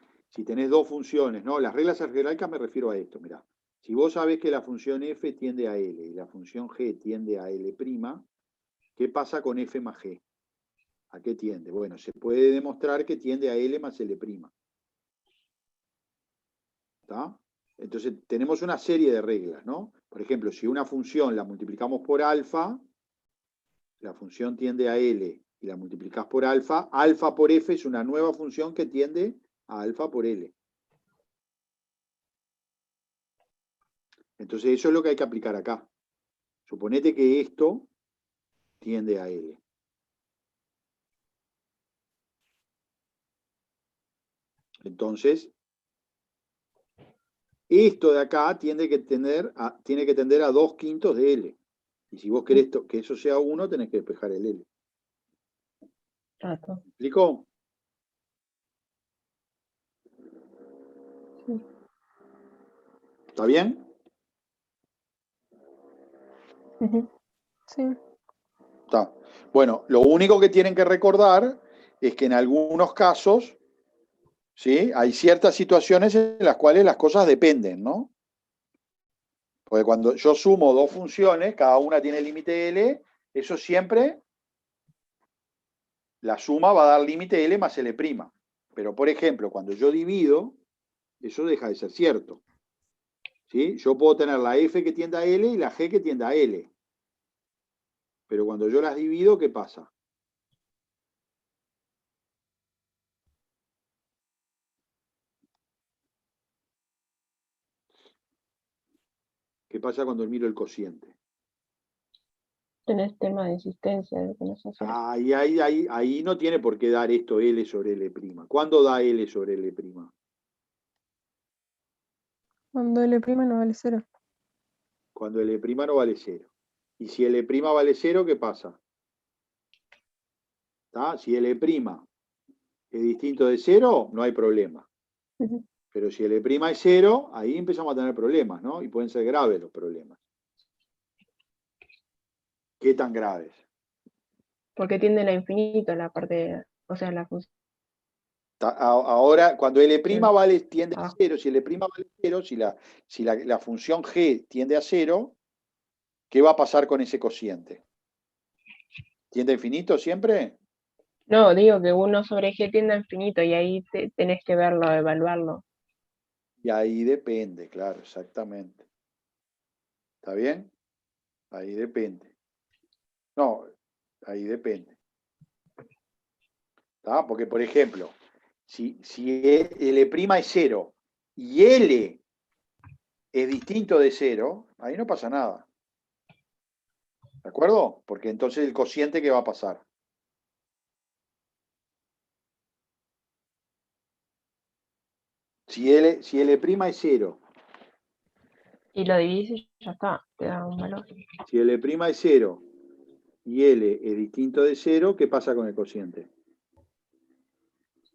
dos funciones, ¿no? Las reglas algebraicas me refiero a esto, mirá. Si vos sabés que la función f tiende a L y la función g tiende a L', ¿qué pasa con f más g? ¿A qué tiende? Bueno, se puede demostrar que tiende a L más L'. ¿Tá? Entonces tenemos una serie de reglas, ¿no? Por ejemplo, si una función la multiplicamos por alfa, la función tiende a L y la multiplicás por alfa, alfa por f es una nueva función que tiende a alfa por L. Entonces eso es lo que hay que aplicar acá. Suponete que esto tiende a L. Entonces, esto de acá tiene que tender a 2/5 de L. Y si vos querés que eso sea 1, tenés que despejar el L. ¿Me explico? Sí. ¿Está bien? Sí. Está. Bueno, lo único que tienen que recordar es que en algunos casos, ¿sí? Hay ciertas situaciones en las cuales las cosas dependen, ¿no? Porque cuando yo sumo dos funciones, cada una tiene límite L, eso siempre, la suma va a dar límite L más L'. Pero, por ejemplo, cuando yo divido, eso deja de ser cierto. ¿Sí? Yo puedo tener la f que tiende a L y la g que tiende a L. Pero cuando yo las divido, ¿qué pasa? ¿Qué pasa cuando miro el cociente? Tenés tema de existencia de que no se hace. Ahí no tiene por qué dar esto L sobre L'. ¿Cuándo da L sobre L'? Cuando L' no vale 0. Cuando L' no vale 0. Y si L' vale 0, ¿qué pasa? ¿Tá? Si L' es distinto de 0, no hay problema. Pero si L' es 0, ahí empezamos a tener problemas, ¿no? Y pueden ser graves los problemas. ¿Qué tan graves? porque tienden a infinito la parte, o sea, la función. Ahora, cuando L' vale, tiende a Ah. 0, si L' vale 0, si la función G tiende a 0, ¿qué va a pasar con ese cociente? ¿Tiende a infinito siempre? No, digo que 1 sobre G tiende a infinito y ahí tenés que verlo, evaluarlo. Y ahí depende, claro, exactamente. ¿Está bien? Ahí depende. No, ahí depende. ¿Está? Porque, por ejemplo, si L' es 0 y L es distinto de 0, ahí no pasa nada. ¿De acuerdo? Porque entonces el cociente, ¿qué va a pasar? Si L' es 0, Y lo divides y ya está, te da un valor. si L' es 0 y L es distinto de 0, ¿qué pasa con el cociente?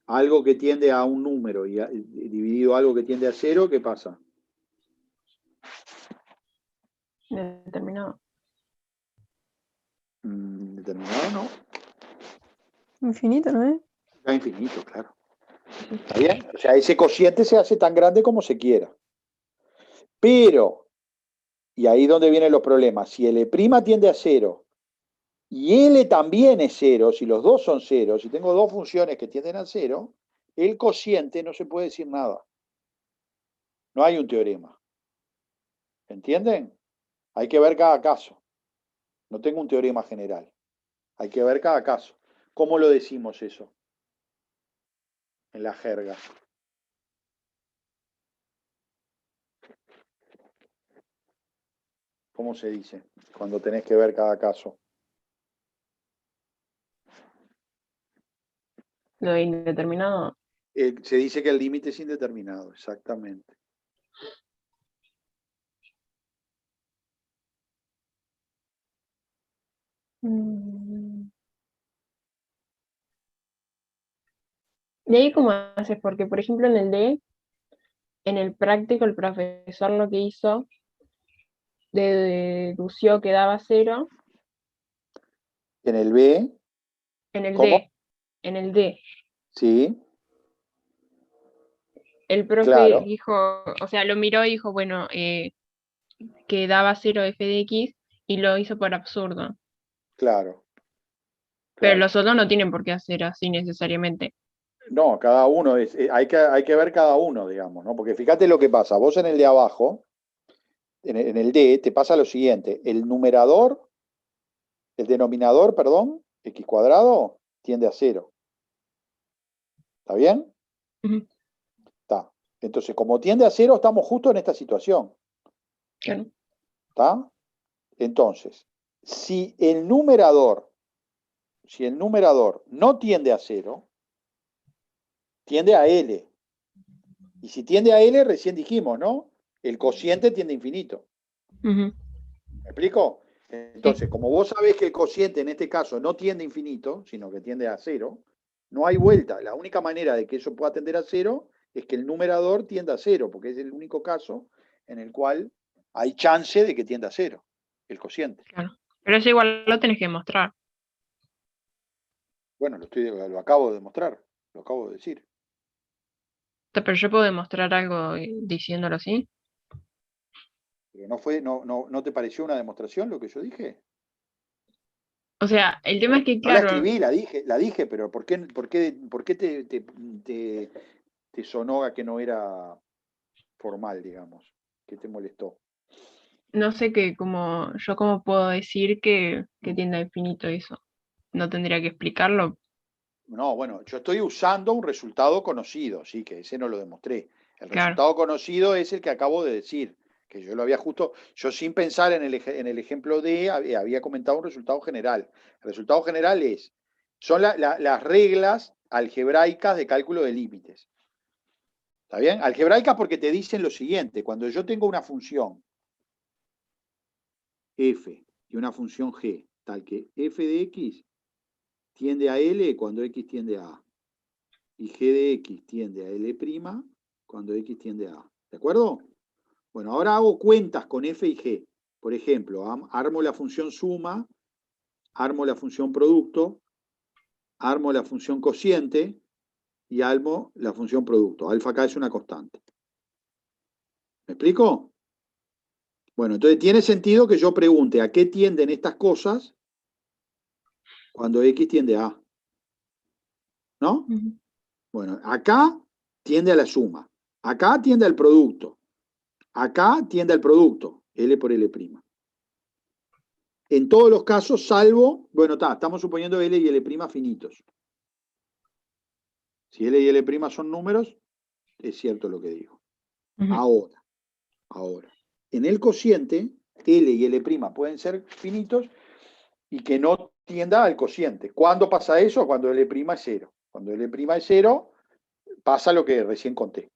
Algo que tiende a un número y dividido algo que tiende a 0, ¿qué pasa? Determinado. Determinado no. Infinito, ¿no es? Es infinito, claro. ¿Está bien? O sea, ese cociente se hace tan grande como se quiera. Pero, y ahí es donde vienen los problemas, si L' tiende a 0 y L también es 0, si los dos son 0, si tengo dos funciones que tienden a 0, el cociente no se puede decir nada. No hay un teorema. ¿Entienden? Hay que ver cada caso. No tengo un teorema general. Hay que ver cada caso. ¿Cómo lo decimos eso? En la jerga. ¿Cómo se dice? Cuando tenés que ver cada caso. Lo indeterminado. Se dice que el límite es indeterminado, exactamente. ¿Y ahí cómo haces? Porque, por ejemplo, en el D, en el práctico, el profesor lo que hizo, dedució que daba 0. En el B, En el ¿cómo? D, en el D, Sí, el profe claro, dijo, o sea, lo miró y dijo, bueno, que daba 0 f de x y lo hizo por absurdo. claro, Pero claro. los otros no tienen por qué hacer así necesariamente. No, cada uno hay que ver cada uno, digamos, ¿no? Porque fíjate lo que pasa. Vos en el de abajo, en el D, te pasa lo siguiente. El denominador, perdón, x cuadrado, tiende a 0. ¿Está bien? Ujú, Está. Entonces, como tiende a 0, estamos justo en esta situación. claro. ¿Está? Entonces, si el numerador no tiende a 0, tiende a L. Y si tiende a L, recién dijimos, ¿no? El cociente tiende a infinito. Ujú, ¿Me explico? Entonces, como vos sabés que el cociente en este caso no tiende a infinito, sino que tiende a 0, no hay vuelta. La única manera de que eso pueda tender a 0 es que el numerador tienda a 0, porque es el único caso en el cual hay chance de que tienda a 0, el cociente. claro. Pero eso igual lo tenés que demostrar. Bueno, lo acabo de demostrar, lo acabo de decir. Pero yo puedo demostrar algo diciéndolo así. Pero ¿no te pareció una demostración lo que yo dije? O sea, el tema es que, No la claro, escribí, la dije, pero ¿por qué te sonó a que no era formal, digamos? ¿Qué te molestó? no sé cómo puedo decir que tiende a infinito eso. No tendría que explicarlo. No, bueno, yo estoy usando un resultado conocido, sí, que ese no lo demostré. El Claro. resultado conocido es el que acabo de decir, que yo lo había yo sin pensar en el ejemplo de, había comentado un resultado general. El resultado general son las reglas algebraicas de cálculo de límites. ¿Está bien? Algebraicas porque te dicen lo siguiente, cuando yo tengo una función f y una función g, tal que f de x tiende a L cuando x tiende a A. Y g de x tiende a L' cuando x tiende a A. ¿De acuerdo? Bueno, ahora hago cuentas con f y g. Por ejemplo, armo la función suma armo la función producto, armo la función cociente y armo la función producto. Alfa acá es una constante. ¿Me explico? Bueno, entonces tiene sentido que yo pregunte a qué tienden estas cosas cuando X tiende a A. ¿No? Ujú. Bueno, acá tiende a la suma. Acá tiende al producto. Acá tiende al producto. L por L'. En todos los casos, salvo, bueno, estamos suponiendo L y L' finitos. Si L y L' son números, es cierto lo que digo. Ujú. Ahora. En el cociente, L y L' pueden ser finitos y que no tienda al cociente. ¿Cuándo pasa eso? Cuando L' es 0. Cuando L' es 0, pasa lo que recién conté.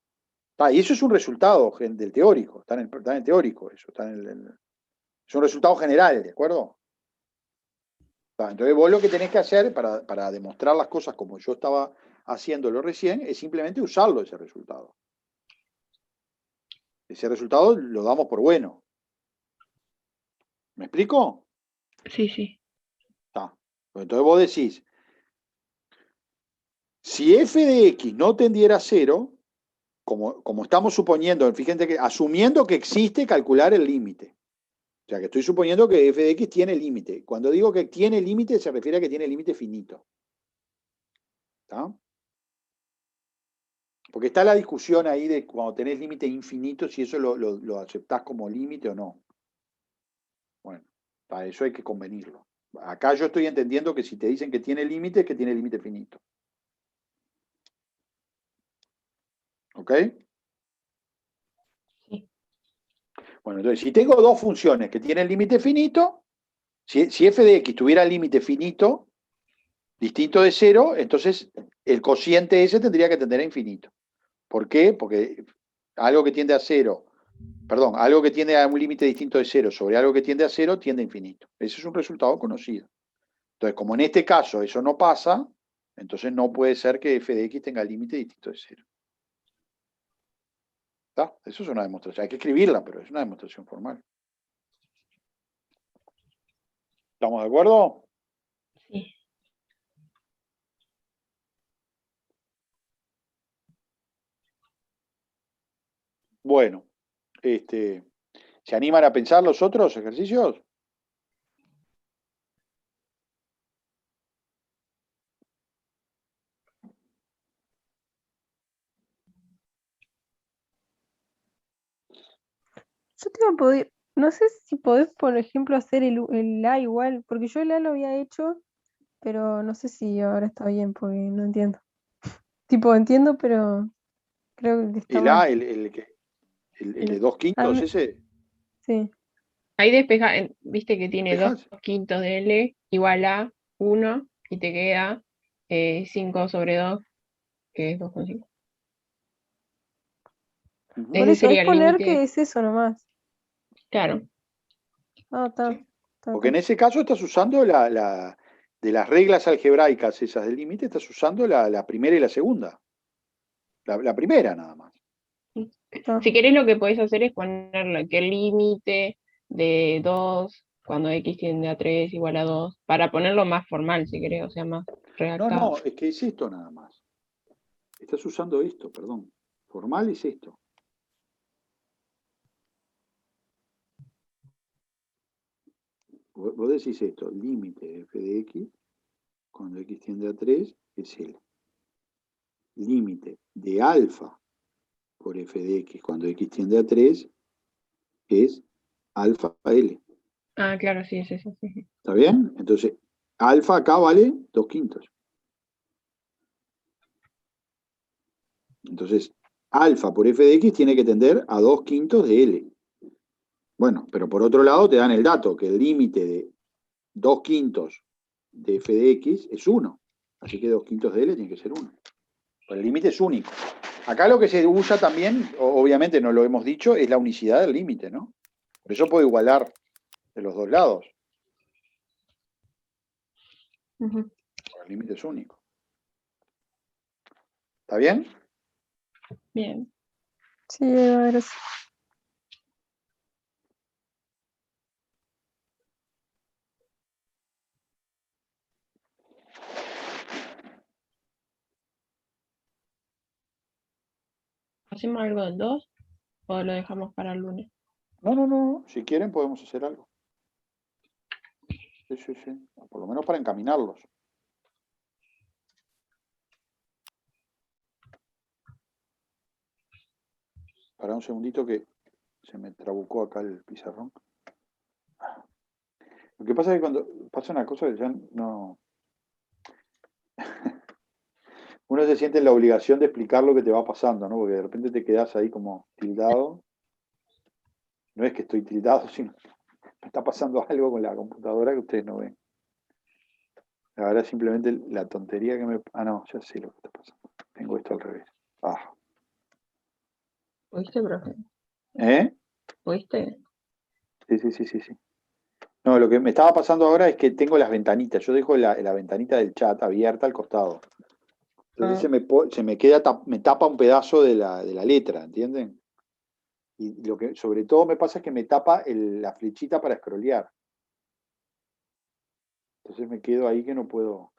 Y eso es un resultado del teórico. Está en el teórico eso. Es un resultado general, ¿de acuerdo? Entonces vos lo que tenés que hacer para demostrar las cosas como yo estaba haciéndolo recién es simplemente usarlo ese resultado. Ese resultado lo damos por bueno. ¿Me explico? Sí, sí. Entonces vos decís, si f de x no tendiera a 0, como estamos suponiendo, fíjense que asumiendo que existe calcular el límite. O sea que estoy suponiendo que f de x tiene límite. Cuando digo que tiene límite, se refiere a que tiene límite finito. ¿Está? Porque está la discusión ahí de cuando tenés límite infinito, si eso lo aceptás como límite o no. Bueno, para eso hay que convenirlo. Acá yo estoy entendiendo que si te dicen que tiene límite, es que tiene límite finito. ¿Ok? Sí. Bueno, entonces, si tengo dos funciones que tienen límite finito, si f de x tuviera límite finito, distinto de 0, entonces el cociente ese tendría que tender a infinito. ¿Por qué? Porque algo que tiende a 0, algo que tiende a un límite distinto de 0 sobre algo que tiende a 0, tiende a infinito. Ese es un resultado conocido. Entonces, como en este caso eso no pasa, entonces no puede ser que f de x tenga límite distinto de 0. ¿Está? Eso es una demostración. Hay que escribirla, pero es una demostración formal. ¿Estamos de acuerdo? Sí. Bueno, ¿se animan a pensar los otros ejercicios? Yo te iba a poder, no sé si podés, por ejemplo, hacer el A igual, porque yo el A lo había hecho, pero no sé si ahora está bien, porque no entiendo. Tipo, entiendo, pero creo que está El mal. A, el de El- 2 ah, quintos, ese, sí. Ahí despeja, viste que tiene 2 despejás. quintos de L igual a 1 y te queda 5 sobre 2, que es 2,5. Ujú. Por Ese eso, es sería el poner que límite, es eso nomás. claro. Ah, está, Sí. está, Porque en está. ese caso estás usando de las reglas algebraicas esas del límite, estás usando la primera y la segunda. La primera nada más. Está. Si querés lo que podés hacer es ponerle que el límite de 2 cuando x tiende a 3 igual a 2, para ponerlo más formal si querés, o sea, más redactado. No, es que es esto nada más. Estás usando esto, perdón. Formal es esto. Vos decís esto, límite de f de x, cuando x tiende a 3, es el límite de alfa por f de x, cuando x tiende a 3, es alfa L. Ah, claro, sí, es eso, sí. ¿Está bien? Entonces, alfa acá vale 2 quintos. Entonces, alfa por f de x tiene que tender a 2 quintos de L. Bueno, pero por otro lado te dan el dato que el límite de 2 quintos de f de x es 1. Así que 2 quintos de L tiene que ser 1. Pero el límite es único. Acá lo que se usa también, obviamente no lo hemos dicho, es la unicidad del límite, ¿no? Por eso puedo igualar de los dos lados. Ujú. El límite es único. ¿Está bien? Bien. Sí, gracias. ¿Hacemos algo del 2 o lo dejamos para el lunes? No. Si quieren podemos hacer algo. Sí. Por lo menos para encaminarlos. Para un segundito que se me trabucó acá el pizarrón. Lo que pasa es que cuando pasa una cosa que ya no... Uno se siente en la obligación de explicar lo que te va pasando, ¿no? Porque de repente te quedas ahí como tildado. No es que estoy tildado, sino me está pasando algo con la computadora que ustedes no ven. La verdad, simplemente la tontería que me... Ah, no, ya sé lo que está pasando. Tengo esto al revés. Ah. ¿Oíste, profe? ¿Eh? ¿Oíste? Sí. No, lo que me estaba pasando ahora es que tengo las ventanitas. Yo dejo la ventanita del chat abierta al costado. Entonces se me queda, me tapa un pedazo de la letra, ¿entienden? Y lo que sobre todo me pasa es que me tapa la flechita para scrollear. Entonces me quedo ahí que no puedo.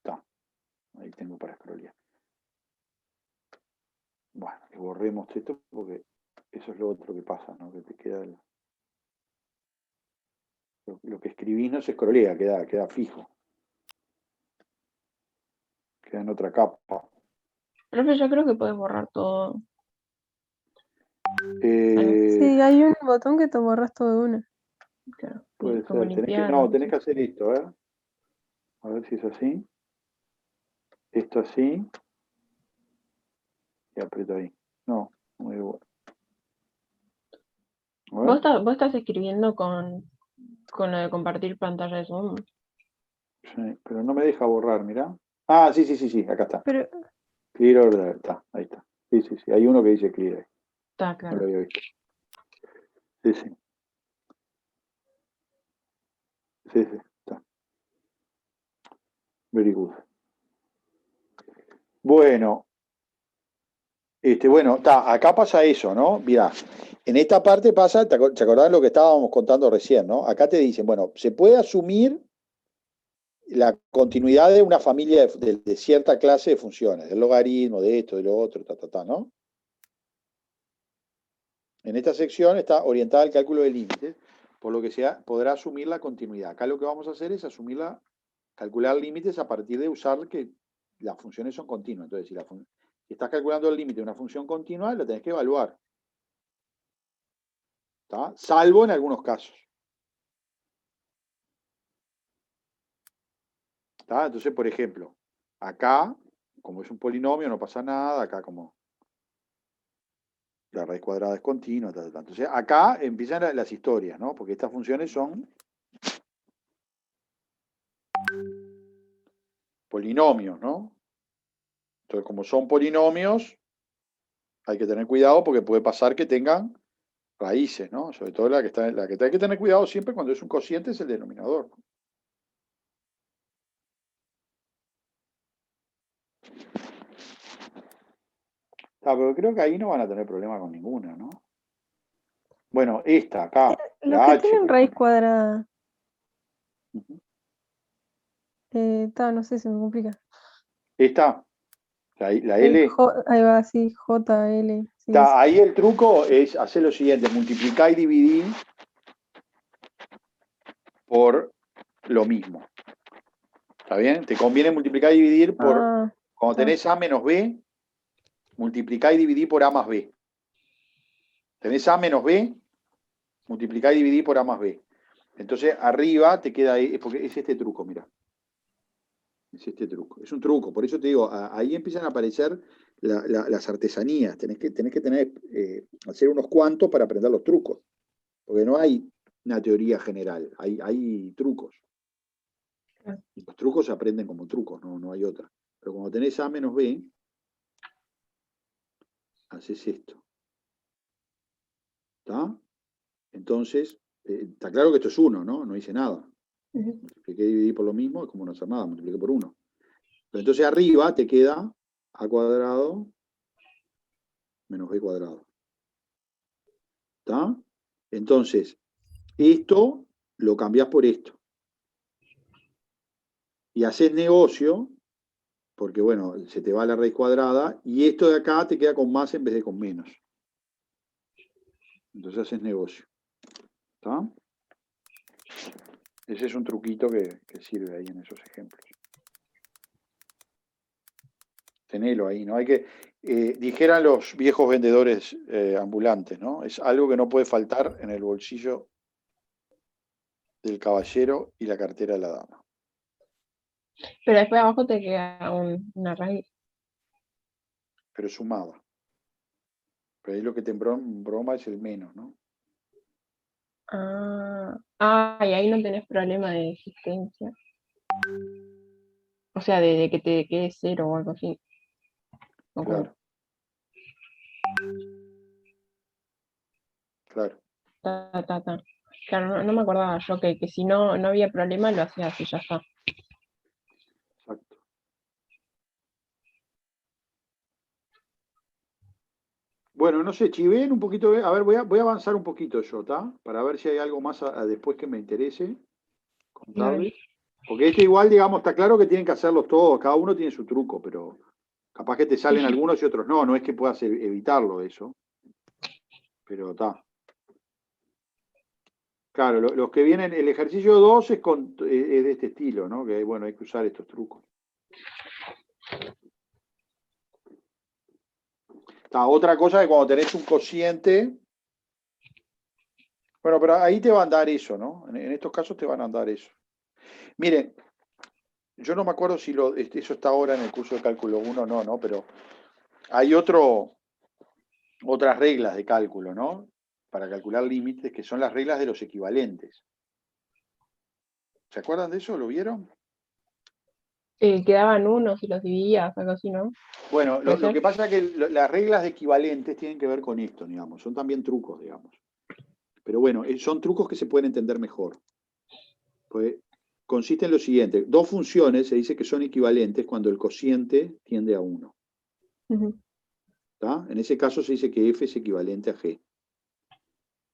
Está. Ahí tengo para scrollear. Bueno, que borremos esto porque eso es lo otro que pasa, ¿no? Que te queda lo que escribís no se scrollea, queda fijo. Queda en otra capa. Profe, yo creo que puedes borrar todo. Sí, hay un botón que te borras todo de una. Claro, Puede como ser. limpiarlo. Tenés que hacer esto, ¿eh? A ver si es así. Esto así. Y aprieto ahí. No, muy bueno. A ver. ¿Vos estás escribiendo con lo de compartir pantalla de Zoom? Sí, pero no me deja borrar, mirá. Ah, sí, acá está. Pero Clear order, está, ahí está. Sí. Hay uno que dice clear ahí. Está No claro. lo había visto. Sí. Sí, está. Very good. Bueno, acá pasa eso, ¿no? Mirá, en esta parte pasa, ¿te acordás lo que estábamos contando recién, ¿no? Acá te dicen, bueno, se puede asumir la continuidad de una familia de cierta clase de funciones, del logaritmo, de esto, de lo otro, ¿no? En esta sección está orientada al cálculo de límites, por lo que podrá asumir la continuidad. Acá lo que vamos a hacer es calcular límites a partir de usar que las funciones son continuas. Entonces, si estás calculando el límite de una función continua, lo tenés que evaluar. ¿Está? Salvo en algunos casos. ¿Está? Entonces, por ejemplo, acá, como es un polinomio, no pasa nada. Acá como la raíz cuadrada es continua. Entonces, acá empiezan las historias, ¿no? Porque estas funciones son polinomios, ¿no? Entonces, como son polinomios, hay que tener cuidado porque puede pasar que tengan raíces, ¿no? Sobre todo la que hay que tener cuidado siempre cuando es un cociente es el denominador. Pero creo que ahí no van a tener problema con ninguna, ¿no? Bueno, esta acá, los la que H, tienen por raíz ejemplo. cuadrada, Ujú. no sé, se me complica. Esta, la L. Ahí va, sí, J, L. Sí, Ahí el truco es hacer lo siguiente, multiplicar y dividir por lo mismo. ¿Está bien? Te conviene multiplicar y dividir por, cuando tenés A menos B, multiplicar y dividir por A más B. Tenés A menos B, multiplicar y dividir por A más B. Entonces arriba te queda ahí, porque es este truco, mira. Es este truco. Es un truco, por eso te digo, ahí empiezan a aparecer las artesanías. Tenés que tener, hacer unos cuantos para aprender los trucos. Porque no hay una teoría general, hay trucos. Y los trucos se aprenden como trucos, no hay otra. Pero cuando tenés A menos B, haces esto. ¿Está? Entonces, está claro que esto es 1, ¿no? No hice nada. Multipliqué y dividí por lo mismo, es como no hacer nada, multipliqué por 1. Pero entonces arriba te queda A cuadrado menos B cuadrado. ¿Está? Entonces, esto lo cambiás por esto. y haces negocio, porque bueno, se te va la raíz cuadrada, y esto de acá te queda con más en vez de con menos. Entonces haces negocio. ¿Está? Ese es un truquito que sirve ahí en esos ejemplos. Tenelo ahí, ¿no? Hay que, dijeran los viejos vendedores ambulantes, ¿no? Es algo que no puede faltar en el bolsillo del caballero y la cartera de la dama. Pero después abajo te queda una raíz. Pero sumada. Pero ahí lo que te broma es el menos, ¿no? Y ahí no tenés problema de existencia. O sea, de que te quede 0 o algo así. ¿O cómo? Claro. Claro. Claro, no me acordaba yo que si no había problema lo hacía así, ya está. Exacto. Bueno, no sé, chiven un poquito. A ver, voy a avanzar un poquito yo, ¿está? Para ver si hay algo más después que me interese contarles. Porque este igual, digamos, está claro que tienen que hacerlos todos. Cada uno tiene su truco, pero capaz que te salen algunos y otros no. No es que puedas evitarlo eso. Pero está. Claro, los que vienen, el ejercicio 2 es de este estilo, ¿no? Que bueno, hay que usar estos trucos. Otra cosa es cuando tenés un cociente. Bueno, pero ahí te van a dar eso, ¿no? En estos casos te van a dar eso. Miren, yo no me acuerdo si eso está ahora en el curso de cálculo 1 o no, ¿no? Pero hay otras reglas de cálculo, ¿no? Para calcular límites, que son las reglas de los equivalentes. ¿Se acuerdan de eso? ¿Lo vieron? Quedaban unos y los dividías, algo así, ¿no? Bueno, lo que pasa es que las reglas de equivalentes tienen que ver con esto, digamos. Son también trucos, digamos. Pero bueno, son trucos que se pueden entender mejor. Pues consiste en lo siguiente. Dos funciones se dice que son equivalentes cuando el cociente tiende a 1. ¿Está? En ese caso se dice que f es equivalente a g.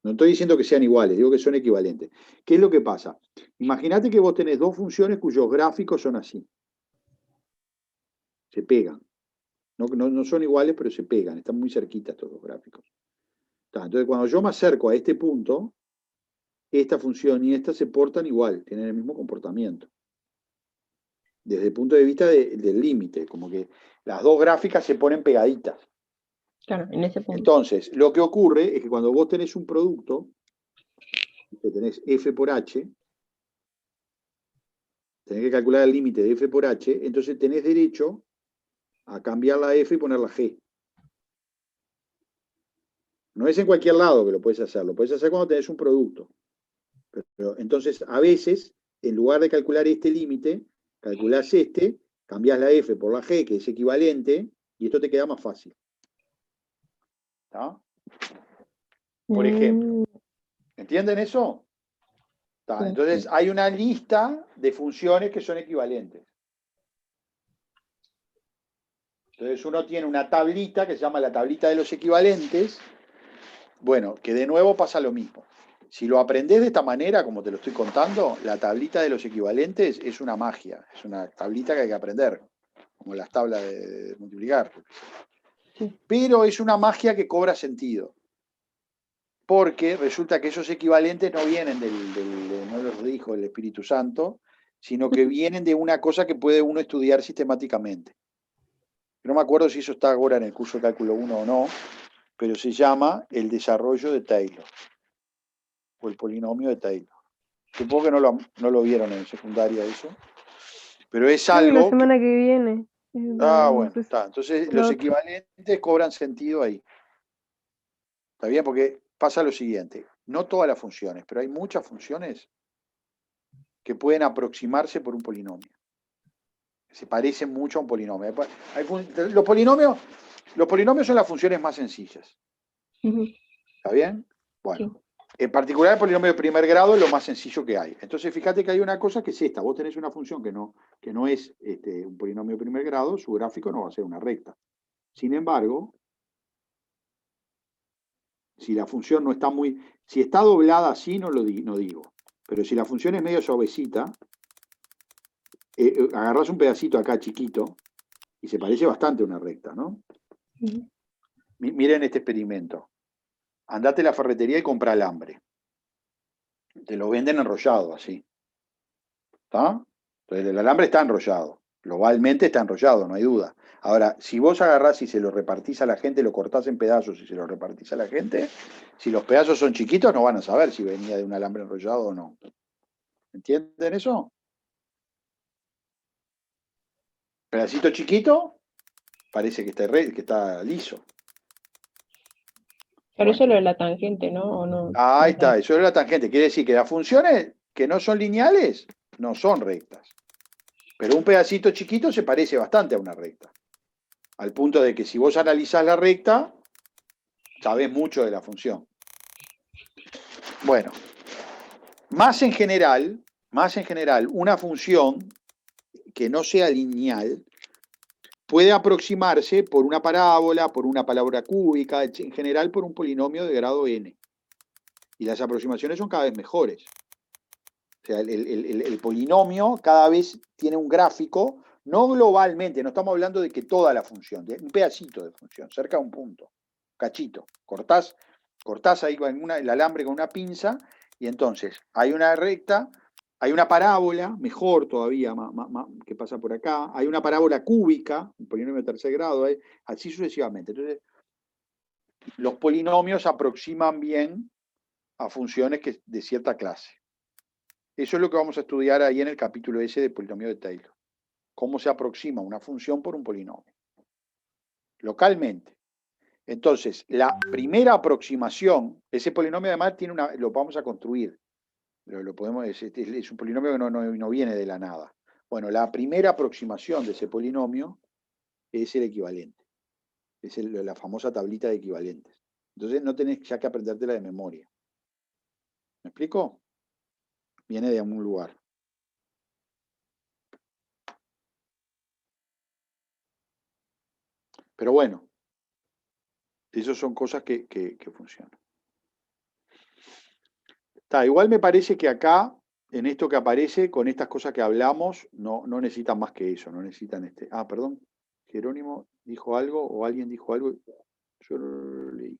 No estoy diciendo que sean iguales, digo que son equivalentes. ¿Qué es lo que pasa? Imagínate que vos tenés dos funciones cuyos gráficos son así. Se pegan. No son iguales, pero se pegan. Están muy cerquitas estos dos gráficos. Entonces, cuando yo me acerco a este punto, esta función y esta se portan igual, tienen el mismo comportamiento. Desde el punto de vista del límite, como que las dos gráficas se ponen pegaditas. Claro, en ese punto. Entonces, lo que ocurre es que cuando vos tenés un producto, que tenés f por h, tenés que calcular el límite de f por h, entonces tenés derecho a cambiar la f y poner la g. No es en cualquier lado que lo puedes hacer, lo puedes hacer cuando tenés un producto. Pero entonces, a veces, en lugar de calcular este límite, calculás este, cambiás la f por la g, que es equivalente, y esto te queda más fácil. ¿Está? Por ejemplo. ¿Entienden eso? ¿Está? Entonces, hay una lista de funciones que son equivalentes. Entonces, uno tiene una tablita que se llama la tablita de los equivalentes. Bueno, que de nuevo pasa lo mismo. Si lo aprendés de esta manera, como te lo estoy contando, la tablita de los equivalentes es una magia. Es una tablita que hay que aprender, como las tablas de multiplicar. Sí. Pero es una magia que cobra sentido. Porque resulta que esos equivalentes no vienen no los dijo el Espíritu Santo, sino que vienen de una cosa que puede uno estudiar sistemáticamente. No me acuerdo si eso está ahora en el curso de cálculo 1 o no, pero se llama el desarrollo de Taylor, o el polinomio de Taylor. Supongo que no lo vieron en secundaria eso, pero es Creo algo... que la semana que viene. Bueno, está. Entonces los equivalentes cobran sentido ahí. ¿Está bien? Porque pasa lo siguiente, no todas las funciones, pero hay muchas funciones que pueden aproximarse por un polinomio. Se parecen mucho a un polinomio. Los polinomios son las funciones más sencillas. ¿Está bien? Bueno, sí. En particular el polinomio de primer grado es lo más sencillo que hay. Entonces fíjate que hay una cosa que es esta. Vos tenés una función que no es un polinomio de primer grado, su gráfico no va a ser una recta. Sin embargo, si la función no está si está doblada así, no digo. Pero si la función es medio suavecita, agarrás un pedacito acá chiquito y se parece bastante a una recta, ¿no? Ujú. Miren este experimento. Andate a la ferretería y compra alambre. Te lo venden enrollado así. ¿Está? Entonces el alambre está enrollado. Globalmente está enrollado, no hay duda. Ahora, si vos agarrás y se lo repartís a la gente, lo cortás en pedazos y se lo repartís a la gente, si los pedazos son chiquitos no van a saber si venía de un alambre enrollado o no. ¿Entienden eso? Pedacito chiquito, parece que está liso. Pero eso Bueno, es lo de la tangente, ¿no? ¿O no? ahí No está, sé. eso es la tangente. Quiere decir que las funciones que no son lineales no son rectas. Pero un pedacito chiquito se parece bastante a una recta. Al punto de que si vos analizás la recta, sabés mucho de la función. Bueno, más en general, una función que no sea lineal puede aproximarse por una parábola, por una palabra cúbica, en general por un polinomio de grado n. Y las aproximaciones son cada vez mejores. O sea, el polinomio cada vez tiene un gráfico, no globalmente, no estamos hablando de que toda la función, de un pedacito de función, cerca de un punto, cachito. Cortás ahí con el alambre con una pinza y entonces hay una recta, hay una parábola, mejor todavía, que pasa por acá, hay una parábola cúbica, un polinomio de tercer grado, así sucesivamente. Entonces, los polinomios aproximan bien a funciones de cierta clase. Eso es lo que vamos a estudiar ahí en el capítulo ese de polinomio de Taylor. Cómo se aproxima una función por un polinomio. Localmente. Entonces, la primera aproximación, ese polinomio además lo vamos a construir. Es un polinomio que no viene de la nada. Bueno, la primera aproximación de ese polinomio es el equivalente. Es la famosa tablita de equivalentes. Entonces no tenés ya que aprendértela de memoria. ¿Me explico? Viene de algún lugar. Pero bueno, esas son cosas que funcionan. Igual me parece que acá, en esto que aparece, con estas cosas que hablamos, no necesitan más que eso, no necesitan este. Ah, perdón, Jerónimo dijo algo o alguien dijo algo. Yo lo leí.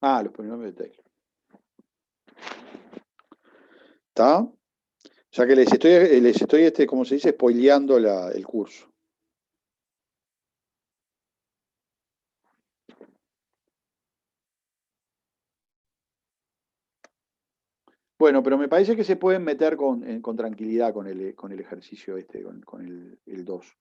Ah, los polinomios de Taylor. ¿Está? O sea que les estoy como se dice, spoileando el curso. Bueno, pero me parece que se pueden meter con tranquilidad con el ejercicio este, con el 2.